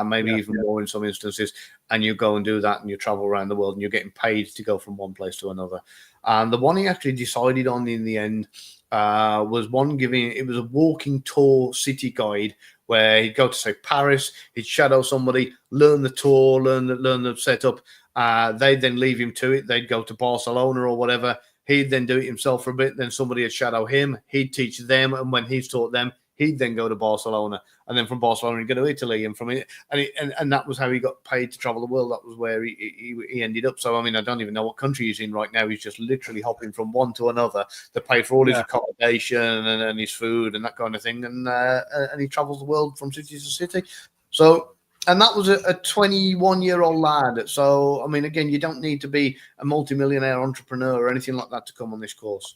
maybe even more in some instances. And you go and do that and you travel around the world and you're getting paid to go from one place to another. And the one he actually decided on in the end was one it was a walking tour city guide where he'd go to, say, Paris, he'd shadow somebody, learn the tour, learn the setup. They'd then leave him to it. They'd go to Barcelona or whatever. He'd then do it himself for a bit. Then somebody would shadow him. He'd teach them. And when he's taught them, he'd then go to Barcelona. And then from Barcelona, he'd go to Italy. And from it, and that was how he got paid to travel the world. That was where he ended up. So, I mean, I don't even know what country he's in right now. He's just literally hopping from one to another. They pay for all his accommodation and his food and that kind of thing. And he travels the world from city to city. So, and that was a 21-year-old lad. So, I mean, again, you don't need to be a multimillionaire entrepreneur or anything like that to come on this course.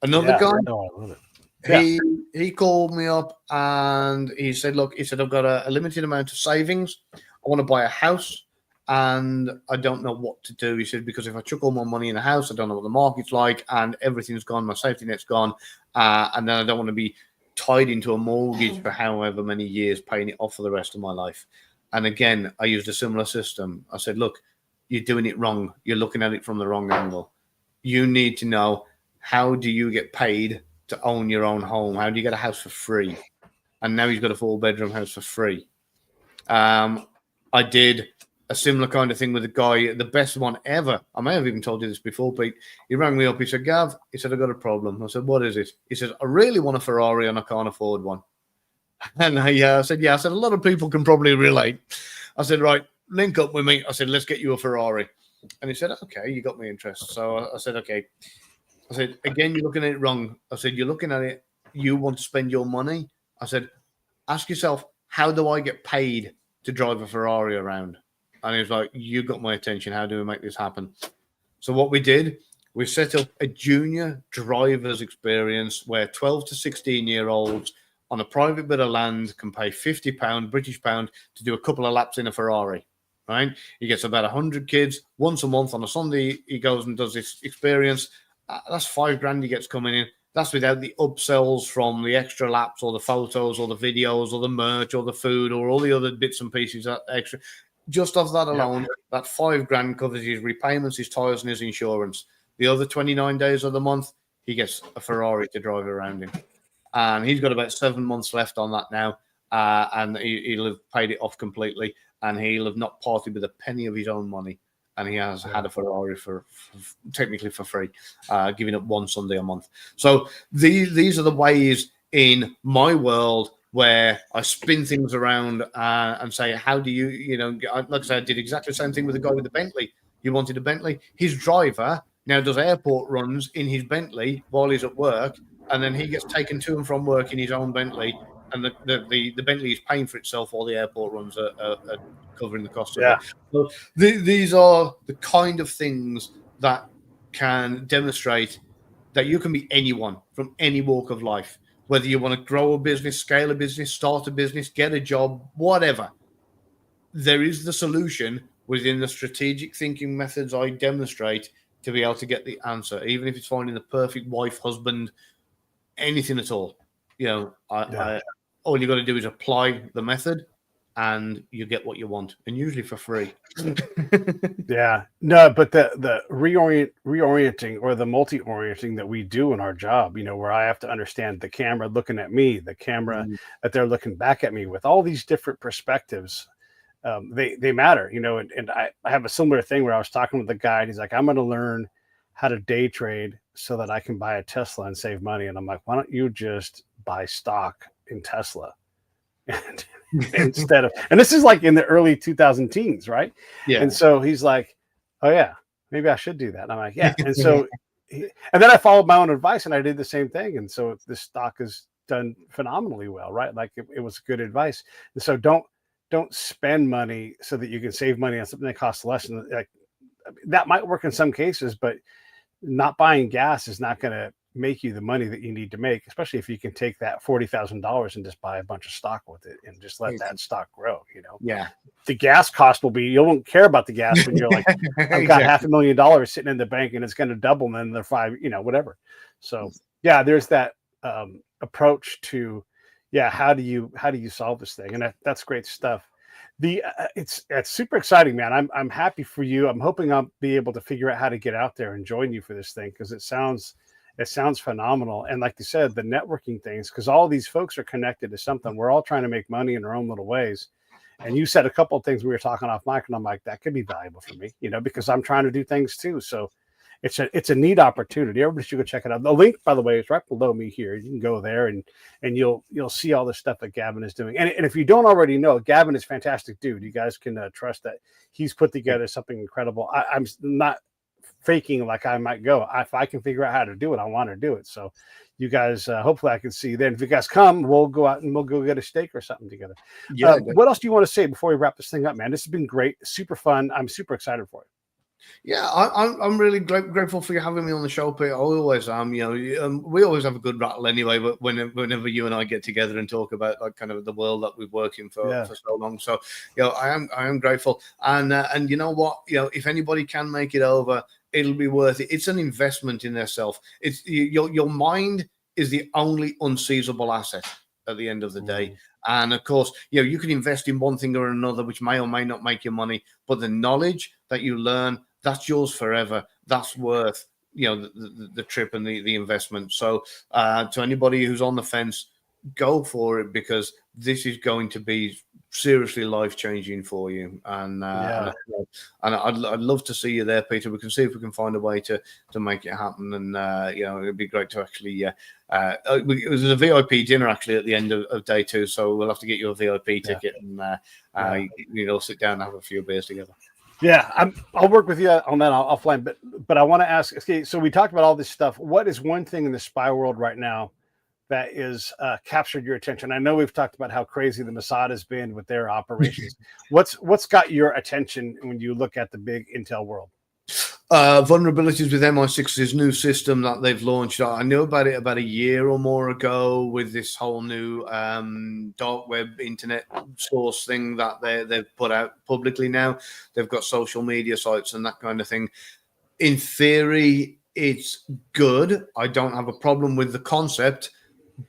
Another guy, I love it. he called me up and he said, look, I've got a limited amount of savings. I want to buy a house and I don't know what to do. He said, because if I chuck all my money in a house, I don't know what the market's like and everything's gone. My safety net's gone. And then I don't want to be tied into a mortgage for however many years, paying it off for the rest of my life. And again, I used a similar system. I said, look, you're doing it wrong. You're looking at it from the wrong angle. You need to know, how do you get paid to own your own home? How do you get a house for free? And now he's got a 4-bedroom house for free. I did a similar kind of thing with a guy, the best one ever. I may have even told you this before, Pete. He rang me up. He said, Gav, he said, I've got a problem. I said, what is it? He said, I really want a Ferrari and I can't afford one. And I said, yeah, I said, a lot of people can probably relate. I said, right, link up with me. I said, let's get you a Ferrari. And he said, okay, you got me interested. So I said, okay. I said, again, you're looking at it wrong. I said, you're looking at it, you want to spend your money. I said, ask yourself, how do I get paid to drive a Ferrari around? And he was like, you got my attention. How do we make this happen? So what we did, we set up a junior driver's experience where 12 to 16-year-olds on a private bit of land can pay £50, British pound, to do a couple of laps in a Ferrari, right? He gets about 100 kids once a month on a Sunday. He goes and does this experience. That's $5,000 he gets coming in. That's without the upsells from the extra laps or the photos or the videos or the merch or the food or all the other bits and pieces that extra. Just off that alone, that $5,000 covers his repayments, his tires, and his insurance. The other 29 days of the month, he gets a Ferrari to drive around in. And he's got about 7 months left on that now. And he'll have paid it off completely. And he'll have not parted with a penny of his own money. And he has had a Ferrari for technically for free, giving up one Sunday a month. So these are the ways in my world where I spin things around and say, how do you, like I said, I did exactly the same thing with the guy with the Bentley. He wanted a Bentley. His driver now does airport runs in his Bentley while he's at work, and then he gets taken to and from work in his own Bentley, and the Bentley is paying for itself while the airport runs are covering the cost of it. So these are the kind of things that can demonstrate that you can be anyone from any walk of life, whether you want to grow a business, scale a business, start a business, get a job, whatever. There is the solution within the strategic thinking methods I demonstrate to be able to get the answer, even if it's finding the perfect wife, husband, anything at all. All you got to do is apply the method and you get what you want, and usually for free. Yeah, no, but the reorienting or the multi-orienting that we do in our job, where I have to understand the camera looking at me, the camera that they're looking back at me, with all these different perspectives, they matter, and I have a similar thing where I was talking with a guy and he's like, I'm going to learn how to day trade so that I can buy a Tesla and save money. And I'm like, why don't you just buy stock in Tesla? And instead of, and this is like in the early 2000 teens, right? Yeah. And so he's like, oh yeah, maybe I should do that. And I'm like, yeah. And so, and then I followed my own advice and I did the same thing. And so this stock has done phenomenally well, right? Like it was good advice. And so don't spend money so that you can save money on something that costs less. And like that might work in some cases, but not buying gas is not going to make you the money that you need to make, especially if you can take that $40,000 and just buy a bunch of stock with it and just let that stock grow. Yeah, the gas cost will be, you won't care about the gas when you're like, I've got $500,000 sitting in the bank and it's going to double, and then they're whatever. So yeah, there's that approach to, how do you solve this thing? And that's great stuff. It's super exciting, man. I'm happy for you. I'm hoping I'll be able to figure out how to get out there and join you for this thing, because it sounds phenomenal. And like you said, the networking things, because all these folks are connected to something. We're all trying to make money in our own little ways. And you said a couple of things we were talking off mic, and I'm like, that could be valuable for me, because I'm trying to do things too. So it's a neat opportunity. Everybody should go check it out. The link, by the way, is right below me here. You can go there and you'll see all the stuff that Gavin is doing. And if you don't already know, Gavin is a fantastic dude. You guys can trust that he's put together something incredible. I'm not faking like I might go. If I can figure out how to do it, I want to do it. So you guys, hopefully I can see you then. If you guys come, we'll go out and we'll go get a steak or something together. Yeah. What else do you want to say before we wrap this thing up, man? This has been great. Super fun. I'm super excited for it. Yeah, I'm really grateful for you having me on the show, Pete. I always am. We always have a good rattle anyway. But whenever you and I get together and talk about like kind of the world that we've worked in for so long, so I am grateful. And you know what, if anybody can make it over, it'll be worth it. It's an investment in their self. It's your mind is the only unseizable asset at the end of the day. And of course, you can invest in one thing or another, which may or may not make you money, but the knowledge that you learn, that's yours forever. That's worth, the trip and the investment. So to anybody who's on the fence, go for it, because this is going to be seriously life-changing for you. And I'd love to see you there, Peter. We can see if we can find a way to make it happen. And it'd be great to actually it was a VIP dinner actually at the end of day 2, so we'll have to get you a VIP ticket, and sit down and have a few beers together. Yeah, I'll work with you on that offline. But I want to ask, okay, so we talked about all this stuff. What is one thing in the spy world right now that is captured your attention? I know we've talked about how crazy the Mossad has been with their operations. What's got your attention when you look at the big intel world? Vulnerabilities with MI6's new system that they've launched. I knew about it about a year or more ago, with this whole new dark web internet source thing that they've put out publicly now. They've got social media sites and that kind of thing. In theory, it's good. I don't have a problem with the concept,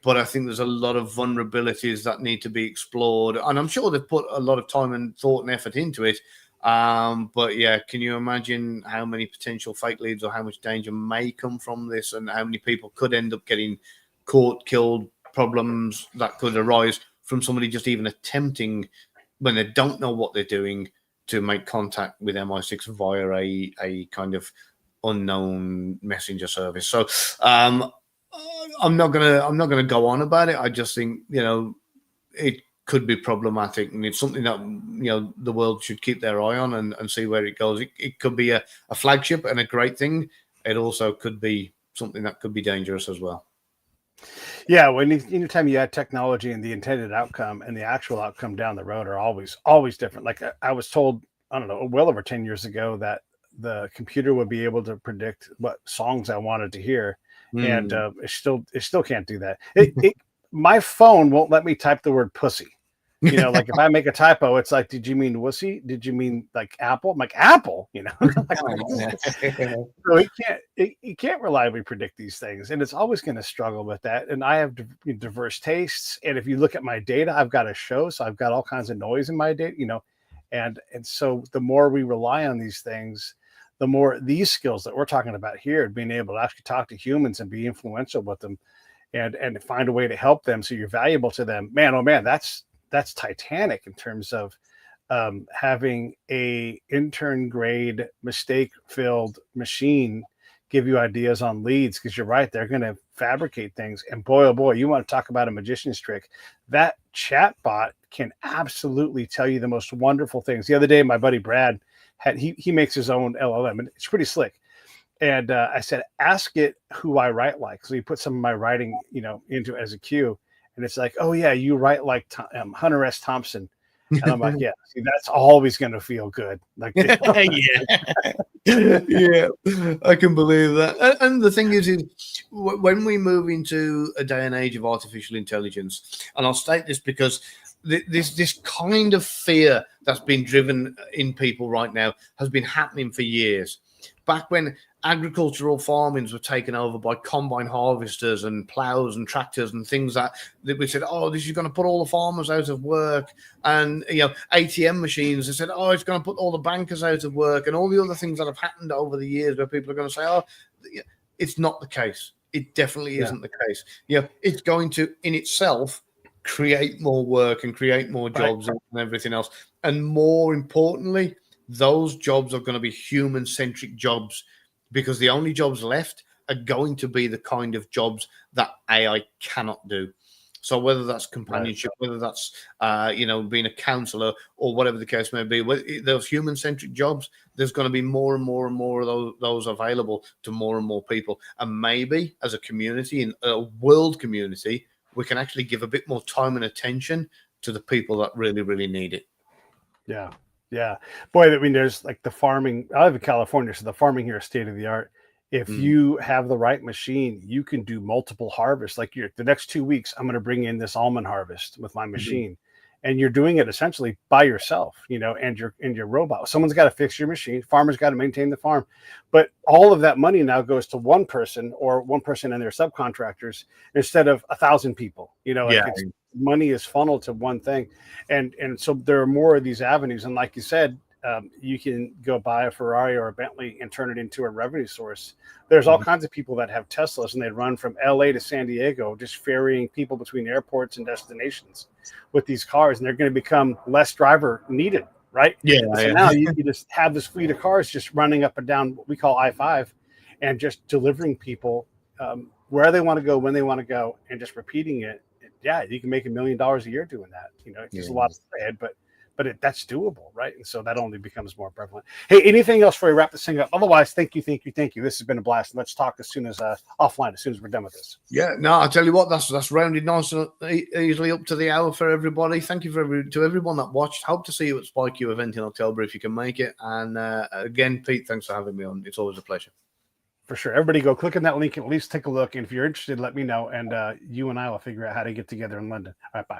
but I think there's a lot of vulnerabilities that need to be explored. And I'm sure they've put a lot of time and thought and effort into it. But yeah, can you imagine how many potential fake leads or how much danger may come from this, and how many people could end up getting caught, killed, problems that could arise from somebody just even attempting, when they don't know what they're doing, to make contact with MI6 via a kind of unknown messenger service. So I'm not gonna go on about it. I just think it could be problematic, and it's something that the world should keep their eye on and see where it goes. It could be a flagship and a great thing. It also could be something that could be dangerous as well. Yeah, anytime you add technology and the intended outcome and the actual outcome down the road are always different. Like I was told, I don't know, well over 10 years ago, that the computer would be able to predict what songs I wanted to hear, and it still can't do that. My phone won't let me type the word pussy. Like if I make a typo, it's like, did you mean wussy? Did you mean like apple? I'm like, apple, So it can't reliably predict these things, and it's always going to struggle with that. And I have diverse tastes, and if you look at my data, I've got a show, so I've got all kinds of noise in my data, and so the more we rely on these things, the more these skills that we're talking about here, being able to actually talk to humans and be influential with them, and find a way to help them so you're valuable to them. Man, oh man, that's titanic in terms of having a intern grade mistake filled machine give you ideas on leads, because you're right, they're going to fabricate things. And boy, oh boy, you want to talk about a magician's trick. That chat bot can absolutely tell you the most wonderful things. The other day, my buddy Brad he makes his own LLM, and it's pretty slick. And I said, ask it who I write like. So he put some of my writing, into it as a cue. And it's like, oh yeah, you write like Hunter S. Thompson. And I'm like, yeah, see, that's always going to feel good. Like, yeah, I can believe that. And the thing is when we move into a day and age of artificial intelligence, and I'll state this because this kind of fear that's been driven in people right now has been happening for years. Back when agricultural farmings were taken over by combine harvesters and plows and tractors and things that we said, oh, this is going to put all the farmers out of work. And, ATM machines, they said, oh, it's going to put all the bankers out of work, and all the other things that have happened over the years where people are going to say, oh, it's not the case. It definitely isn't the case. It's going to, in itself, create more work and create more jobs and everything else. And more importantly, those jobs are going to be human-centric jobs, because the only jobs left are going to be the kind of jobs that AI cannot do. So whether that's companionship, whether that's, being a counselor or whatever the case may be, those human-centric jobs, there's going to be more and more and more of those available to more and more people. And maybe as a community, in a world community, we can actually give a bit more time and attention to the people that really, really need it. Yeah. Yeah. Boy, there's like the farming. I live in California, so the farming here is state of the art. If you have the right machine, you can do multiple harvests. Like the next 2 weeks, I'm going to bring in this almond harvest with my machine. And you're doing it essentially by yourself, and your robot. Someone's got to fix your machine. Farmer's got to maintain the farm. But all of that money now goes to one person or one person and their subcontractors instead of 1,000 people. Money is funneled to one thing. And so there are more of these avenues. And like you said, you can go buy a Ferrari or a Bentley and turn it into a revenue source. There's all kinds of people that have Teslas and they run from LA to San Diego, just ferrying people between airports and destinations with these cars, and they're going to become less driver needed, right? Yeah. And so now you just have this fleet of cars just running up and down what we call I-5 and just delivering people where they want to go, when they want to go, and just repeating it. Yeah, you can make $1 million a year doing that. It's just a lot of overhead, but that's doable, right? And so that only becomes more prevalent. Hey, anything else before we wrap this thing up? Otherwise, thank you. This has been a blast. Let's talk as soon as offline, as soon as we're done with this. Yeah, no, I'll tell you what, that's rounded nice and easily up to the hour for everybody. Thank you to everyone that watched. Hope to see you at Spy Q event in October if you can make it. And again, Pete, thanks for having me on. It's always a pleasure. For sure. Everybody go click on that link and at least take a look. And if you're interested, let me know. And you and I will figure out how to get together in London. All right, bye.